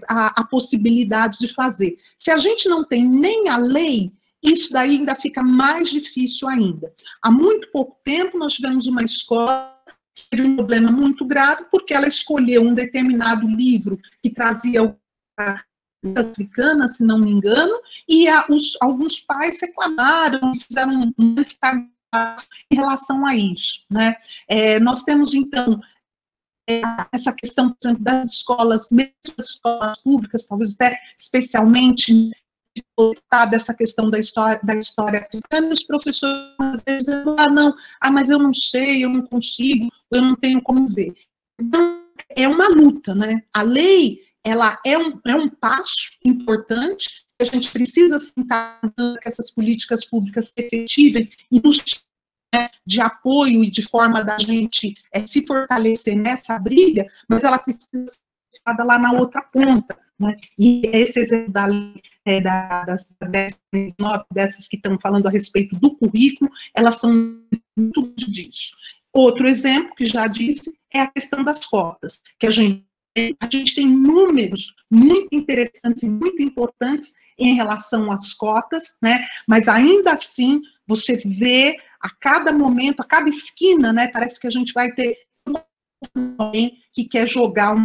à possibilidade de fazer. Se a gente não tem nem a lei, isso daí ainda fica mais difícil ainda. Há muito pouco tempo nós tivemos uma escola que teve um problema muito grave porque ela escolheu um determinado livro que trazia africana, se não me engano, e alguns pais reclamaram, fizeram um escândalo em relação a isso, né? Nós temos, então, essa questão, por exemplo, das escolas, mesmo das escolas públicas, talvez até especialmente, dessa questão da história africana, e os professores, às vezes, dizem, mas eu não sei, eu não consigo, eu não tenho como ver. Então, é uma luta, né? A lei, ela é um passo importante, a gente precisa sentar que essas políticas públicas se efetivem e nos de apoio e de forma da gente se fortalecer nessa briga, mas ela precisa ser feita lá na outra ponta, né? E esse exemplo das 10, 9 dessas que estão falando a respeito do currículo, elas são muito disso. Outro exemplo, que já disse, é a questão das cotas, que a gente tem números muito interessantes e muito importantes em relação às cotas, né? Mas ainda assim, você vê a cada momento, a cada esquina, né? Parece que a gente vai ter alguém que quer jogar um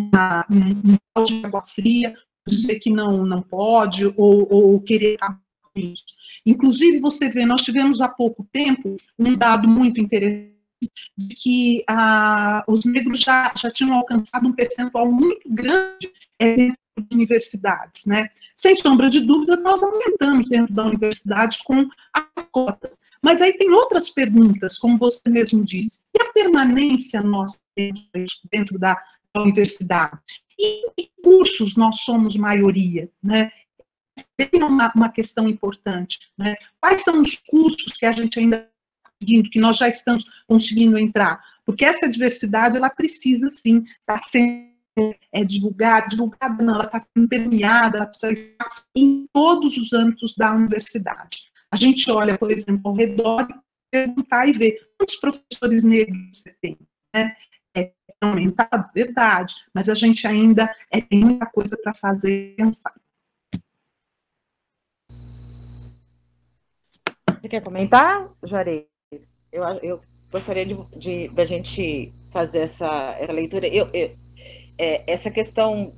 balde de água fria, dizer que não pode, ou querer acabar com isso. Inclusive, você vê, nós tivemos há pouco tempo um dado muito interessante, de que os negros já tinham alcançado um percentual muito grande dentro das universidades, né? Sem sombra de dúvida, nós aumentamos dentro da universidade com as cotas. Mas aí tem outras perguntas, como você mesmo disse. E a permanência nossa dentro da universidade? E em que cursos nós somos maioria, né? Tem uma questão importante, né? Quais são os cursos que a gente ainda que nós já estamos conseguindo entrar, porque essa diversidade, ela precisa, sim, estar sendo divulgada não, ela está sendo permeada, ela precisa estar em todos os âmbitos da universidade. A gente olha, por exemplo, ao redor e perguntar e ver quantos professores negros você tem, né? Aumentado, verdade, mas a gente ainda tem muita coisa para fazer e pensar. Você quer comentar, Juarez? Eu gostaria da gente fazer essa leitura. Essa questão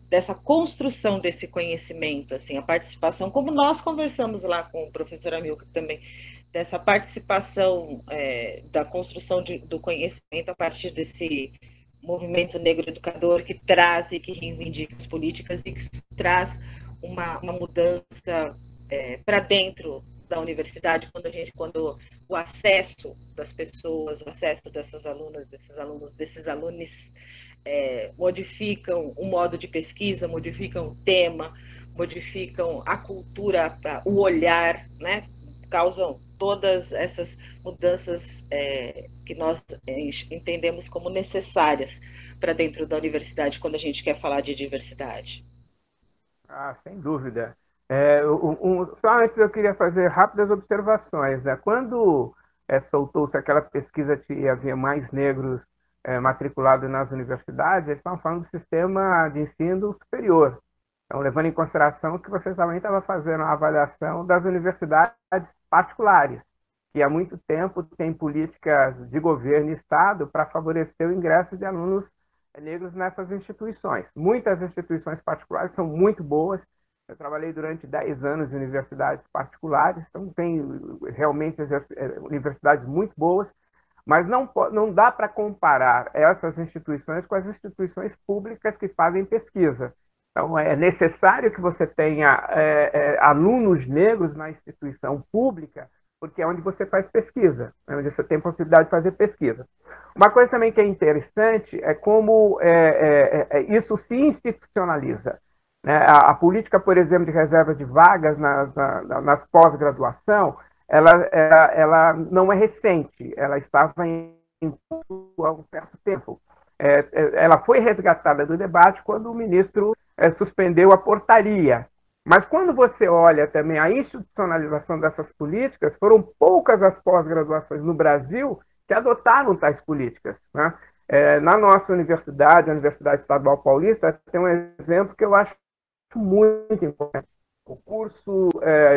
dessa construção desse conhecimento, assim, a participação, como nós conversamos lá com o professor Amilcar também, dessa participação da construção do conhecimento a partir desse movimento negro educador que traz e que reivindica as políticas e que traz uma mudança para dentro da universidade, quando o acesso das pessoas, o acesso dessas alunas, desses alunos, desses alunos modificam o modo de pesquisa, modificam o tema, modificam a cultura, o olhar, né? Causam todas essas mudanças que nós entendemos como necessárias para dentro da universidade quando a gente quer falar de diversidade. Sem dúvida. Só antes eu queria fazer rápidas observações, né? Quando soltou-se aquela pesquisa que havia mais negros matriculados nas universidades, eles estavam falando do sistema de ensino superior. Então, levando em consideração que vocês também estavam fazendo a avaliação das universidades particulares, que há muito tempo tem políticas de governo e Estado para favorecer o ingresso de alunos negros nessas instituições. Muitas instituições particulares são muito boas. Eu trabalhei durante 10 anos em universidades particulares, então tem realmente universidades muito boas, Mas não dá para comparar essas instituições com as instituições públicas que fazem pesquisa. Então, é necessário que você tenha alunos negros na instituição pública, porque é onde você faz pesquisa, é onde você tem possibilidade de fazer pesquisa. Uma coisa também que é interessante é como isso se institucionaliza. Né? A política, por exemplo, de reserva de vagas nas pós-graduação, ela não é recente, ela estava em curso há um certo tempo. Ela foi resgatada do debate quando o ministro suspendeu a portaria. Mas quando você olha também a institucionalização dessas políticas, foram poucas as pós-graduações no Brasil que adotaram tais políticas. Né? Na nossa universidade, a Universidade Estadual Paulista, tem um exemplo que eu acho muito importante. O curso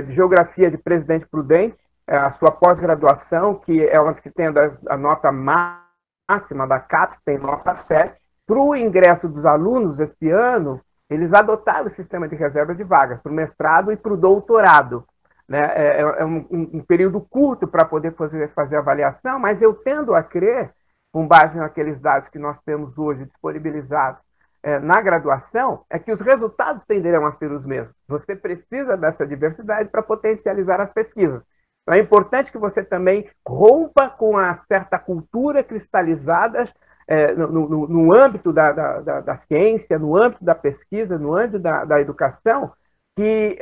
de Geografia de Presidente Prudente, a sua pós-graduação, que é uma que tem a nota máxima da CAPES, tem nota 7. Para o ingresso dos alunos este ano, eles adotaram o sistema de reserva de vagas para o mestrado e para o doutorado. Né? É um período curto para poder fazer avaliação, mas eu tendo a crer, com base naqueles dados que nós temos hoje disponibilizados na graduação, é que os resultados tenderão a ser os mesmos. Você precisa dessa diversidade para potencializar as pesquisas. Então, é importante que você também rompa com a certa cultura cristalizada no âmbito da ciência, no âmbito da pesquisa, no âmbito da educação, que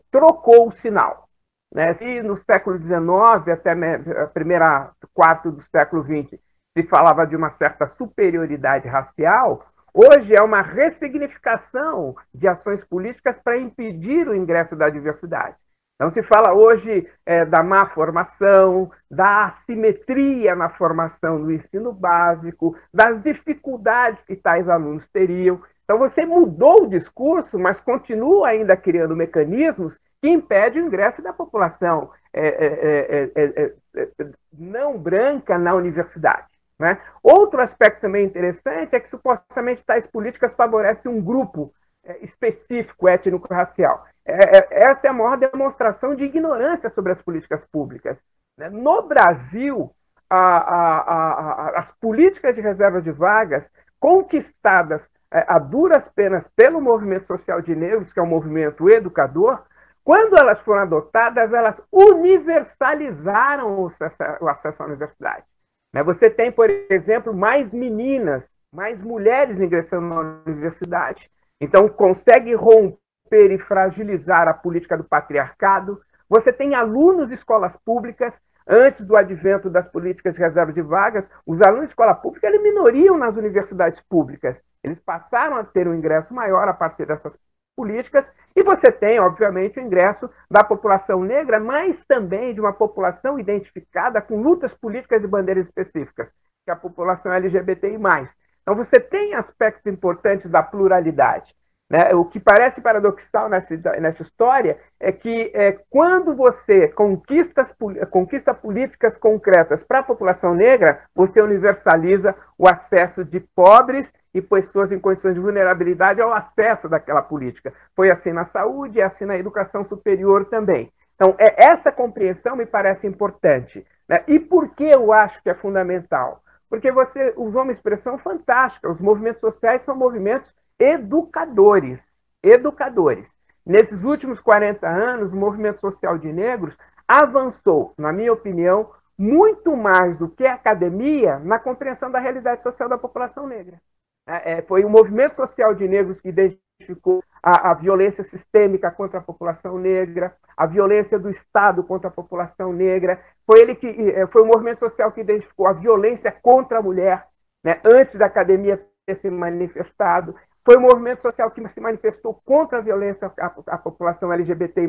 trocou o sinal. Né? Se no século XIX, até a primeira quarto do século XX, se falava de uma certa superioridade racial, hoje é uma ressignificação de ações políticas para impedir o ingresso da diversidade. Então, se fala hoje da má formação, da assimetria na formação do ensino básico, das dificuldades que tais alunos teriam. Então, você mudou o discurso, mas continua ainda criando mecanismos que impedem o ingresso da população não branca na universidade. Né? Outro aspecto também interessante é que, supostamente, tais políticas favorecem um grupo específico étnico-racial. Essa é a maior demonstração de ignorância sobre as políticas públicas. No Brasil, as políticas de reserva de vagas conquistadas a duras penas pelo movimento social de negros, que é um movimento educador, quando elas foram adotadas, elas universalizaram o acesso à universidade. Você tem, por exemplo, mais meninas, mais mulheres ingressando na universidade. Então, consegue romper e fragilizar a política do patriarcado. Você tem alunos de escolas públicas, antes do advento das políticas de reserva de vagas, os alunos de escola pública eram minoria nas universidades públicas. Eles passaram a ter um ingresso maior a partir dessas políticas, e você tem, obviamente, o ingresso da população negra, mas também de uma população identificada com lutas políticas e bandeiras específicas, que é a população LGBTI+. Então, você tem aspectos importantes da pluralidade. Né? O que parece paradoxal nessa história é que quando você conquista políticas concretas para a população negra, você universaliza o acesso de pobres e pessoas em condições de vulnerabilidade ao acesso daquela política. Foi assim na saúde, é assim na educação superior também. Então, essa compreensão me parece importante. Né? E por que eu acho que é fundamental? Porque você usou uma expressão fantástica. Os movimentos sociais são movimentos educadores. Nesses últimos 40 anos, o movimento social de negros avançou, na minha opinião, muito mais do que a academia na compreensão da realidade social da população negra. Foi o movimento social de negros que identificou a violência sistêmica contra a população negra, a violência do Estado contra a população negra. Foi o movimento social que identificou a violência contra a mulher, né, antes da academia ter se manifestado. Foi o movimento social que se manifestou contra a violência à população LGBTI+,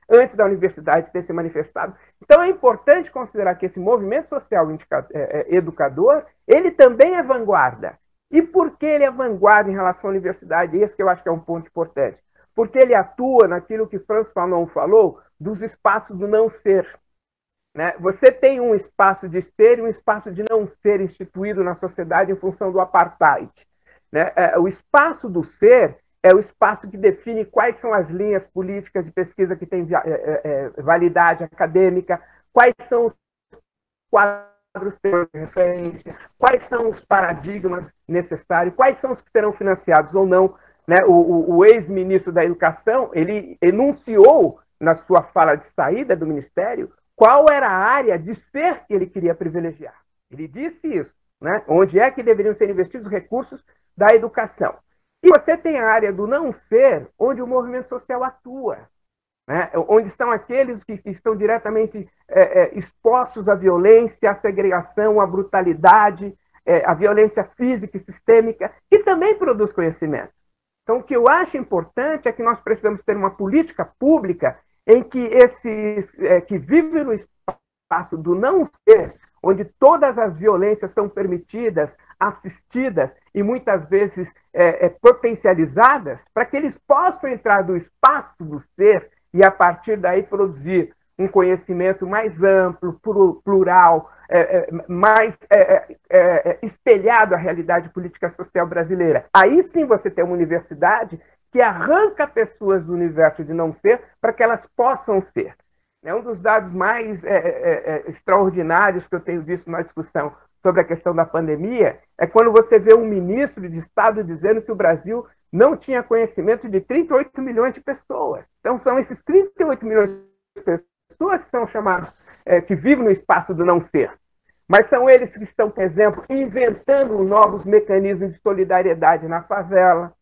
antes da universidade ter se manifestado. Então, é importante considerar que esse movimento social educador, ele também é vanguarda. E por que ele é vanguarda em relação à universidade? Esse que eu acho que é um ponto importante. Porque ele atua naquilo que Frantz Fanon falou, dos espaços do não ser. Né? Você tem um espaço de ser e um espaço de não ser instituído na sociedade em função do apartheid. Né? O espaço do ser é o espaço que define quais são as linhas políticas de pesquisa que têm validade acadêmica, quais são os quadros quadros teóricos de referência, quais são os paradigmas necessários, quais são os que serão financiados ou não. Né? O ex-ministro da Educação, ele enunciou na sua fala de saída do Ministério qual era a área de ser que ele queria privilegiar. Ele disse isso, né? Onde é que deveriam ser investidos os recursos da educação. E você tem a área do não ser, onde o movimento social atua, né? Onde estão aqueles que estão diretamente expostos à violência, à segregação, à brutalidade, à violência física e sistêmica, que também produz conhecimento. Então, o que eu acho importante é que nós precisamos ter uma política pública em que esses que vivem no espaço do não ser, onde todas as violências são permitidas, assistidas e muitas vezes potencializadas, para que eles possam entrar do espaço do ser e, a partir daí, produzir um conhecimento mais amplo, plural, mais espelhado à realidade política social brasileira. Aí sim você tem uma universidade que arranca pessoas do universo de não ser para que elas possam ser. Um dos dados mais extraordinários que eu tenho visto na discussão sobre a questão da pandemia é quando você vê um ministro de Estado dizendo que o Brasil não tinha conhecimento de 38 milhões de pessoas. Então, são esses 38 milhões de pessoas que são chamados, que vivem no espaço do não ser. Mas são eles que estão, por exemplo, inventando novos mecanismos de solidariedade na favela.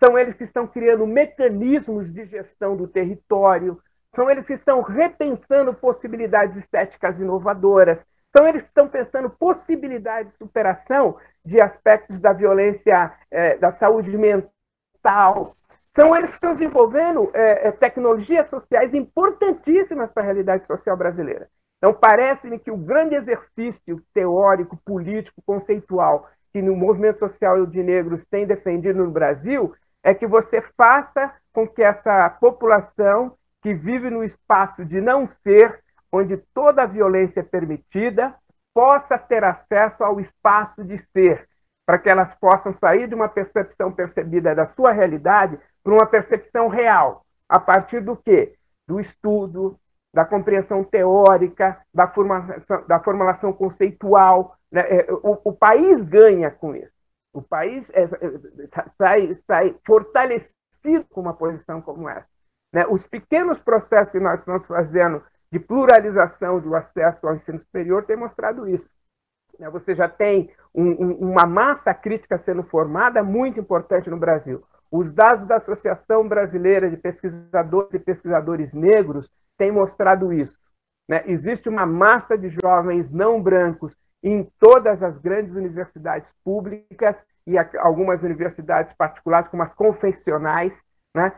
São eles que estão criando mecanismos de gestão do território. São eles que estão repensando possibilidades estéticas inovadoras. São eles que estão pensando possibilidades de superação de aspectos da violência, da saúde mental. São eles que estão desenvolvendo tecnologias sociais importantíssimas para a realidade social brasileira. Então, parece-me que o grande exercício teórico, político, conceitual que no movimento social de negros tem defendido no Brasil é que você faça com que essa população que vive no espaço de não ser, onde toda a violência é permitida, possa ter acesso ao espaço de ser, para que elas possam sair de uma percepção percebida da sua realidade para uma percepção real, a partir do quê? Do estudo, da compreensão teórica, da formulação conceitual. Né? O país ganha com isso. O país sai fortalecido com uma posição como essa. Né? Os pequenos processos que nós estamos fazendo de pluralização do acesso ao ensino superior têm mostrado isso. Você já tem uma massa crítica sendo formada muito importante no Brasil. Os dados da Associação Brasileira de Pesquisadores e Pesquisadores Negros têm mostrado isso. Né? Existe uma massa de jovens não brancos em todas as grandes universidades públicas e algumas universidades particulares, como as confessionais. Né?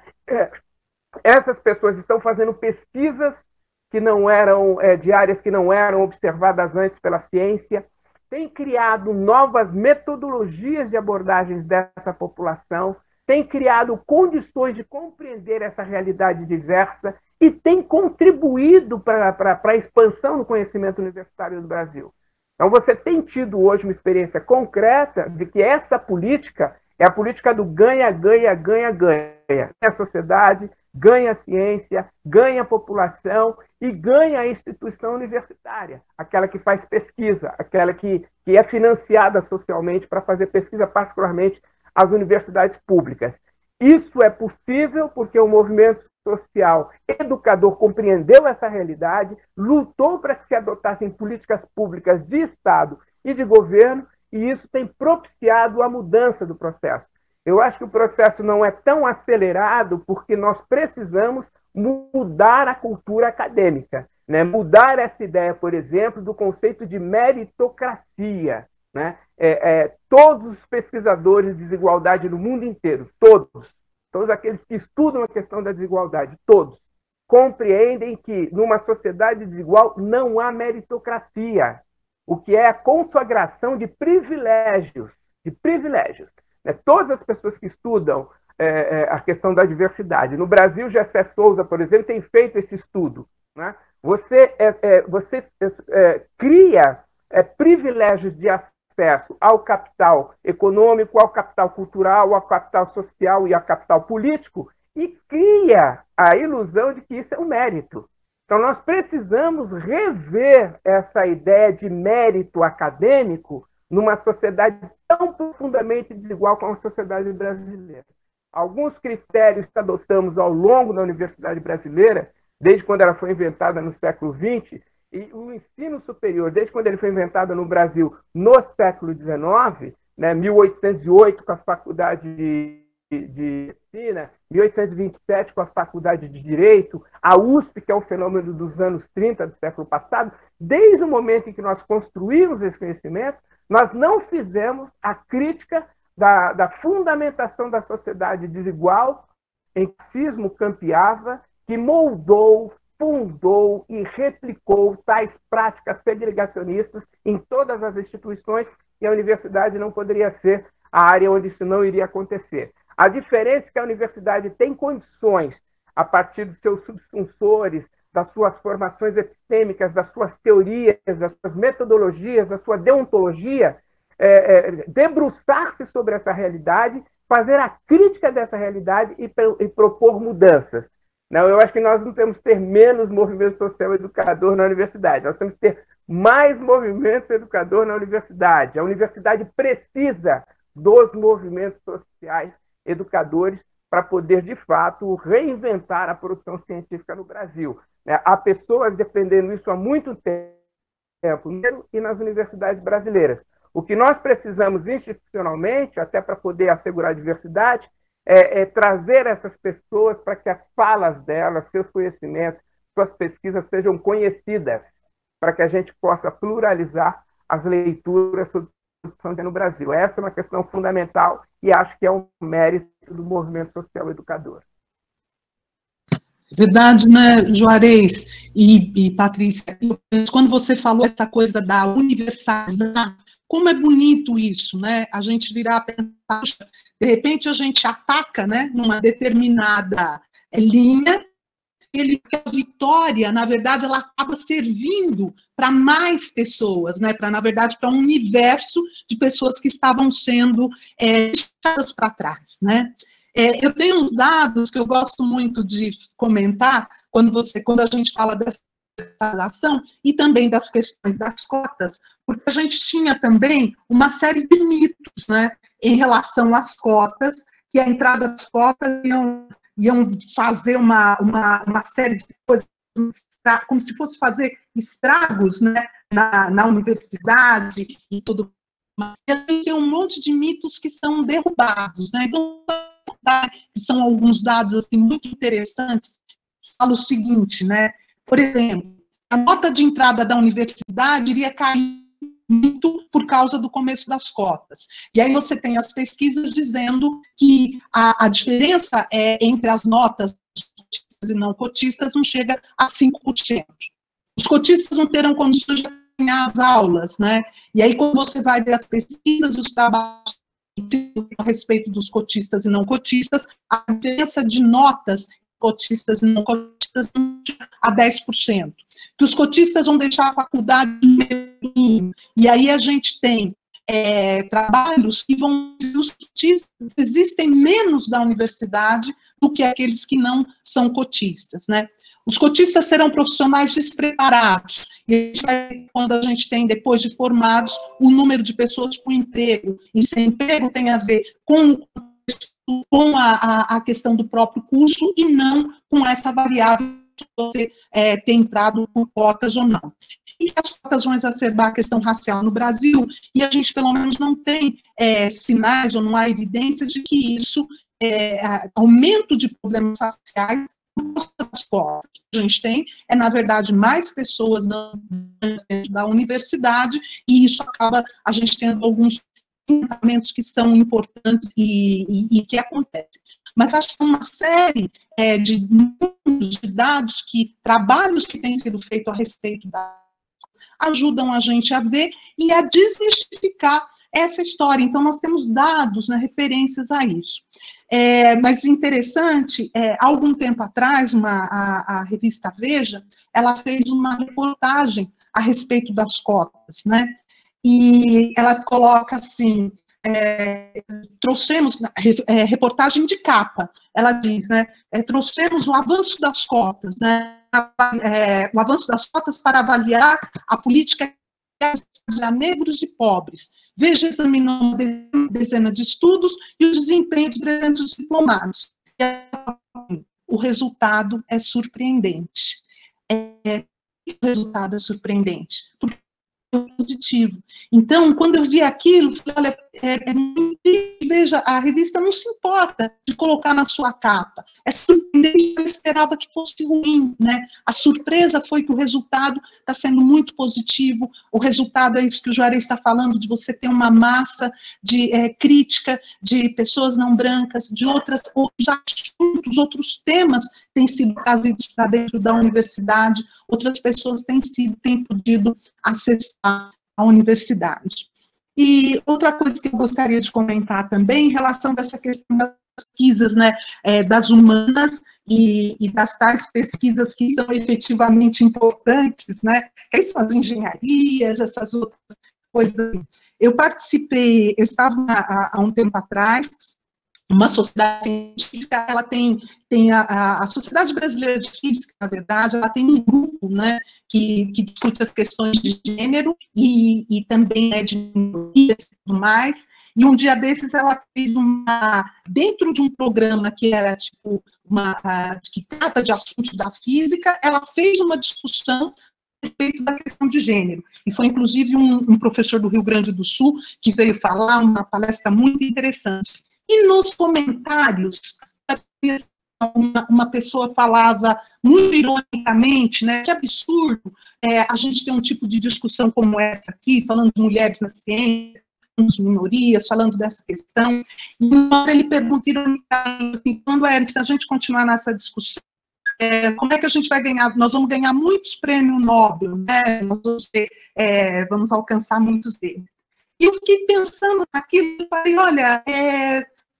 Essas pessoas estão fazendo pesquisas que não eram de áreas que não eram observadas antes pela ciência, têm criado novas metodologias de abordagens dessa população, têm criado condições de compreender essa realidade diversa e têm contribuído para a expansão do conhecimento universitário do Brasil. Então, você tem tido hoje uma experiência concreta de que essa política é a política do ganha, ganha, ganha, ganha. Ganha a sociedade, ganha a ciência, ganha a população e ganha a instituição universitária, aquela que faz pesquisa, aquela que é financiada socialmente para fazer pesquisa, particularmente as universidades públicas. Isso é possível porque o movimento social educador compreendeu essa realidade, lutou para que se adotassem políticas públicas de Estado e de governo, e isso tem propiciado a mudança do processo. Eu acho que o processo não é tão acelerado porque nós precisamos mudar a cultura acadêmica, né? Mudar essa ideia, por exemplo, do conceito de meritocracia. Né? Todos os pesquisadores de desigualdade no mundo inteiro, todos aqueles que estudam a questão da desigualdade, todos, compreendem que numa sociedade desigual não há meritocracia, o que é a consagração de privilégios. Né? Todas as pessoas que estudam a questão da diversidade, no Brasil, Gessé Souza, por exemplo, tem feito esse estudo. Né? Você cria privilégios de acesso ao capital econômico, ao capital cultural, ao capital social e ao capital político e cria a ilusão de que isso é um mérito. Então, nós precisamos rever essa ideia de mérito acadêmico numa sociedade tão profundamente desigual como a sociedade brasileira. Alguns critérios que adotamos ao longo da universidade brasileira, desde quando ela foi inventada no século XX, e o ensino superior, desde quando ele foi inventado no Brasil no século XIX, né, 1808 com a Faculdade de Medicina, 1827 com a Faculdade de Direito, a USP, que é um fenômeno dos anos 30 do século passado, desde o momento em que nós construímos esse conhecimento, nós não fizemos a crítica da fundamentação da sociedade desigual em que o racismo campeava, que moldou, fundou e replicou tais práticas segregacionistas em todas as instituições, e a universidade não poderia ser a área onde isso não iria acontecer. A diferença é que a universidade tem condições, a partir dos seus subsunsores, das suas formações epistêmicas, das suas teorias, das suas metodologias, da sua deontologia, debruçar-se sobre essa realidade, fazer a crítica dessa realidade e propor mudanças. Não, eu acho que nós não temos que ter menos movimento social educador na universidade, nós temos que ter mais movimento educador na universidade. A universidade precisa dos movimentos sociais educadores para poder, de fato, reinventar a produção científica no Brasil. Há pessoas defendendo isso há muito tempo, e nas universidades brasileiras. O que nós precisamos institucionalmente, até para poder assegurar a diversidade, é trazer essas pessoas para que as falas delas, seus conhecimentos, suas pesquisas sejam conhecidas, para que a gente possa pluralizar as leituras sobre a produção no Brasil. Essa é uma questão fundamental e acho que é um mérito do movimento social educador. Verdade, né, Juarez e Patrícia? Quando você falou essa coisa da universalização, como é bonito isso, né? A gente virar a pensar, de repente a gente ataca, né, numa determinada linha, a vitória, na verdade, ela acaba servindo para mais pessoas, né? Na verdade, para um universo de pessoas que estavam sendo deixadas para trás, né? Eu tenho uns dados que eu gosto muito de comentar quando a gente fala dessa ação e também das questões das cotas, porque a gente tinha também uma série de mitos, né, em relação às cotas, que a entrada das cotas iam fazer uma série de coisas, como se fosse fazer estragos, né, na universidade e tudo mais. E tem um monte de mitos que são derrubados, né? Então, são alguns dados assim, muito interessantes. Fala o seguinte, né? Por exemplo, a nota de entrada da universidade iria cair muito por causa do começo das cotas. E aí você tem as pesquisas dizendo que a diferença entre as notas cotistas e não cotistas não chega a 5%. Os cotistas não terão condições de acompanhar as aulas, né? E aí, quando você vai ver as pesquisas e os trabalhos a respeito dos cotistas e não cotistas, a diferença de notas cotistas e não cotistas a 10%. Que os cotistas vão deixar a faculdade no meio, e aí a gente tem trabalhos que vão... Os cotistas existem menos da universidade do que aqueles que não são cotistas, né? Os cotistas serão profissionais despreparados, e quando a gente tem, depois de formados, o número de pessoas com emprego, e sem emprego tem a ver com a questão do próprio curso, e não com essa variável de você ter entrado por cotas ou não. E as cotas vão exacerbar a questão racial no Brasil, e a gente, pelo menos, não tem sinais, ou não há evidências de que isso aumento de problemas raciais das cotas. A gente tem, na verdade, mais pessoas dentro da universidade, e isso acaba, a gente tendo alguns tratamentos que são importantes e que acontecem. Mas acho que são uma série de dados, trabalhos que têm sido feitos a respeito ajudam a gente a ver e a desmistificar essa história. Então, nós temos dados, né, referências a isso. Mas interessante, há algum tempo atrás, a revista Veja, ela fez uma reportagem a respeito das cotas, né? E ela coloca assim, trouxemos, reportagem de capa, ela diz, né, trouxemos o avanço das cotas, né, o avanço das cotas para avaliar a política a negros e pobres. Veja, examinou uma dezena de estudos e o desempenho de 300 diplomados. O resultado é surpreendente. O resultado é surpreendente, porque é positivo. Então, quando eu vi aquilo, eu falei, olha, veja, a revista não se importa de colocar na sua capa. É surpreendente, eu esperava que fosse ruim, né? A surpresa foi que o resultado está sendo muito positivo, o resultado é isso que o Juarez está falando, de você ter uma massa de crítica de pessoas não brancas, de outros assuntos, outros temas têm sido trazidos para dentro da universidade, outras pessoas têm podido acessar a universidade. E outra coisa que eu gostaria de comentar também, em relação a essa questão das pesquisas, né, das humanas e das tais pesquisas que são efetivamente importantes, né, que são as engenharias, essas outras coisas. Eu estava há um tempo atrás, uma sociedade científica, ela tem a Sociedade Brasileira de Física, na verdade, ela tem um grupo, né, que discute as questões de gênero e também de minorias e tudo mais, e um dia desses ela fez dentro de um programa que era tipo que trata de assuntos da física, ela fez uma discussão a respeito da questão de gênero, e foi inclusive um professor do Rio Grande do Sul que veio falar, uma palestra muito interessante. E nos comentários, uma pessoa falava muito ironicamente, né, que absurdo a gente ter um tipo de discussão como essa aqui, falando de mulheres na ciência, de minorias, falando dessa questão, e uma hora ele pergunta ironicamente assim, quando se a gente continuar nessa discussão, como é que a gente vai ganhar? Nós vamos ganhar muitos prêmios Nobel, né? Nós vamos alcançar muitos deles. E eu fiquei pensando naquilo e falei, olha,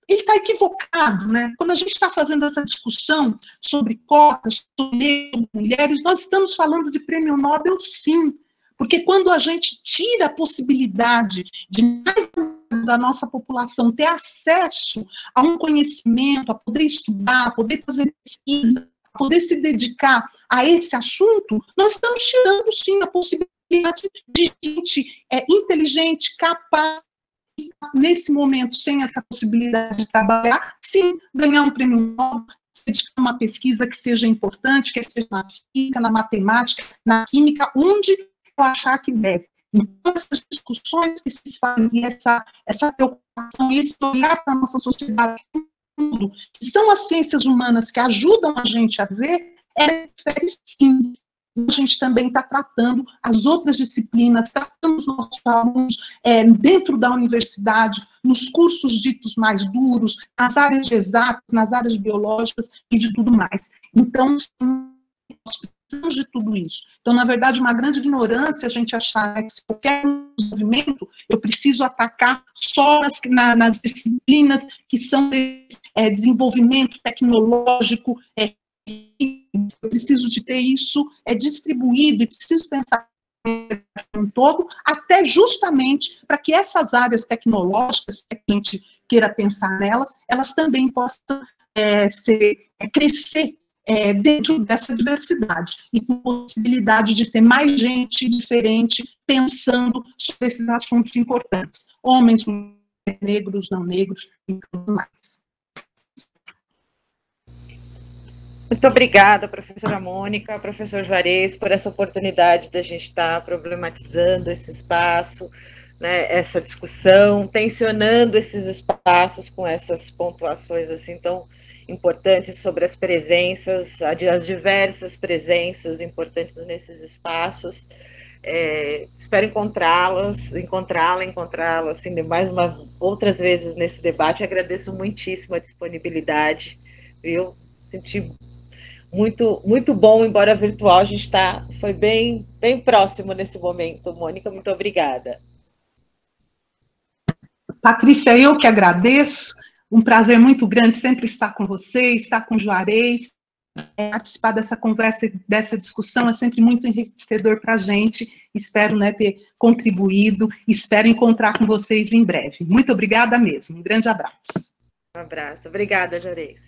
ele está equivocado, né? Quando a gente está fazendo essa discussão sobre cotas, sobre mulheres, nós estamos falando de prêmio Nobel, sim, porque quando a gente tira a possibilidade de mais da nossa população ter acesso a um conhecimento, a poder estudar, a poder fazer pesquisa, a poder se dedicar a esse assunto, nós estamos tirando, sim, a possibilidade de gente inteligente, capaz, nesse momento, sem essa possibilidade de trabalhar, sim, ganhar um prêmio Nobel, se dedicar a uma pesquisa que seja importante, que seja na física, na matemática, na química, onde eu achar que deve. Então, essas discussões que se fazem, essa preocupação, esse olhar para a nossa sociedade, que são as ciências humanas que ajudam a gente a ver, sim. A gente também está tratando as outras disciplinas, tratamos nossos alunos dentro da universidade, nos cursos ditos mais duros, nas áreas de exatas, nas áreas biológicas e de tudo mais. Então, nós precisamos de tudo isso. Então, na verdade, uma grande ignorância a gente achar que se qualquer movimento, eu preciso atacar só nas disciplinas que são de desenvolvimento tecnológico, eu preciso de ter isso distribuído e preciso pensar um todo, até justamente para que essas áreas tecnológicas, que a gente queira pensar nelas, elas também possam crescer dentro dessa diversidade e com possibilidade de ter mais gente diferente pensando sobre esses assuntos importantes, homens, mulheres, negros, não negros e tudo mais. Muito obrigada, professora Mônica, professor Juarez, por essa oportunidade de a gente estar problematizando esse espaço, né, essa discussão, tensionando esses espaços com essas pontuações assim tão importantes sobre as presenças, as diversas presenças importantes nesses espaços. Espero encontrá-la assim, outras vezes nesse debate. Agradeço muitíssimo a disponibilidade, viu? Senti muito bom, embora virtual, a gente foi bem próximo nesse momento. Mônica, muito obrigada. Patrícia, eu que agradeço, um prazer muito grande sempre estar com você, estar com o Juarez, Participar dessa conversa, dessa discussão é sempre muito enriquecedor para a gente. Espero, né, ter contribuído, espero encontrar com vocês em breve. Muito obrigada mesmo, um grande abraço. Um abraço, obrigada, Juarez.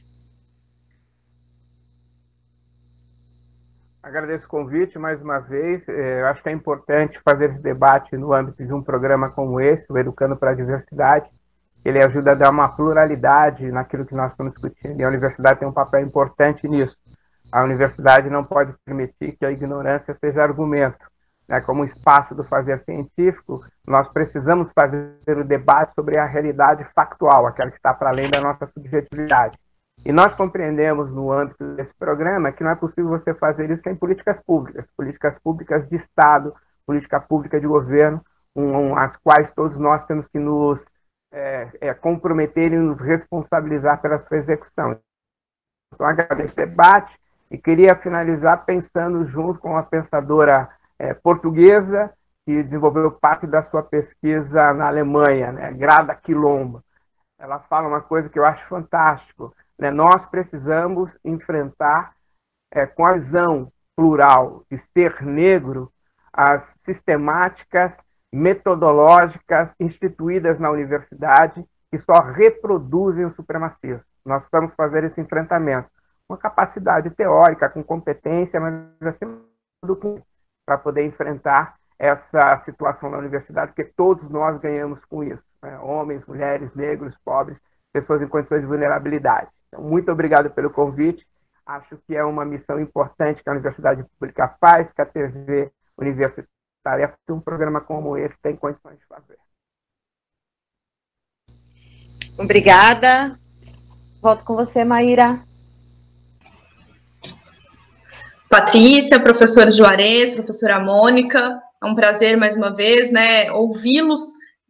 Agradeço o convite mais uma vez. Eu acho que é importante fazer esse debate no âmbito de um programa como esse, o Educando para a Diversidade. Ele ajuda a dar uma pluralidade naquilo que nós estamos discutindo, e a universidade tem um papel importante nisso. A universidade não pode permitir que a ignorância seja argumento. Como espaço do fazer científico, nós precisamos fazer o debate sobre a realidade factual, aquela que está para além da nossa subjetividade. E nós compreendemos no âmbito desse programa que não é possível você fazer isso sem políticas públicas de Estado, política pública de governo, as quais todos nós temos que nos comprometer e nos responsabilizar pela sua execução. Então, agradeço esse debate e queria finalizar pensando junto com uma pensadora portuguesa que desenvolveu parte da sua pesquisa na Alemanha, Grada Quilomba. Ela fala uma coisa que eu acho fantástico. Nós precisamos enfrentar, com a visão plural de ser negro, as sistemáticas metodológicas instituídas na universidade que só reproduzem o supremacismo. Nós precisamos fazer esse enfrentamento com capacidade teórica, com competência, mas acima do que para poder enfrentar essa situação na universidade, porque todos nós ganhamos com isso, homens, mulheres, negros, pobres, pessoas em condições de vulnerabilidade. Então, muito obrigado pelo convite. Acho que é uma missão importante que a Universidade Pública faz, que a TV Universitária, um programa como esse tem condições de fazer. Obrigada. Volto com você, Maíra. Patrícia, professor Juarez, professora Mônica, é um prazer mais uma vez, ouvi-los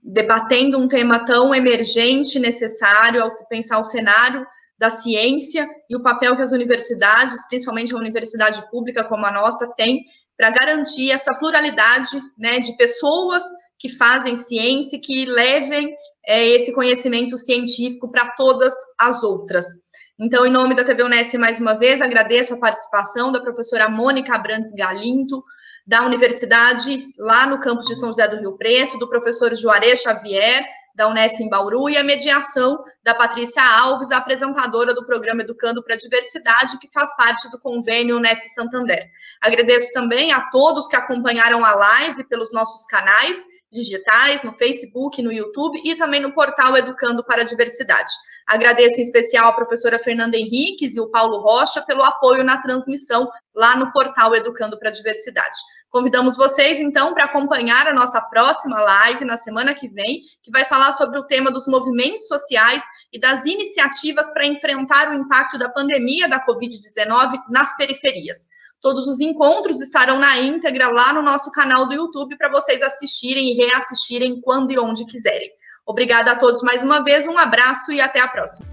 debatendo um tema tão emergente, necessário ao se pensar o cenário da ciência e o papel que as universidades, principalmente a universidade pública como a nossa, tem para garantir essa pluralidade de pessoas que fazem ciência e que levem esse conhecimento científico para todas as outras. Então, em nome da TV Unesp, mais uma vez, agradeço a participação da professora Mônica Abrantes Galinto, da Universidade, lá no campus de São José do Rio Preto, do professor Juarez Xavier, da Unesp em Bauru, e a mediação da Patrícia Alves, a apresentadora do programa Educando para a Diversidade, que faz parte do convênio Unesp Santander. Agradeço também a todos que acompanharam a live pelos nossos canais digitais, no Facebook, no YouTube e também no portal Educando para a Diversidade. Agradeço em especial a professora Fernanda Henriques e o Paulo Rocha pelo apoio na transmissão lá no portal Educando para a Diversidade. Convidamos vocês, então, para acompanhar a nossa próxima live na semana que vem, que vai falar sobre o tema dos movimentos sociais e das iniciativas para enfrentar o impacto da pandemia da Covid-19 nas periferias. Todos os encontros estarão na íntegra lá no nosso canal do YouTube para vocês assistirem e reassistirem quando e onde quiserem. Obrigada a todos mais uma vez, um abraço e até a próxima.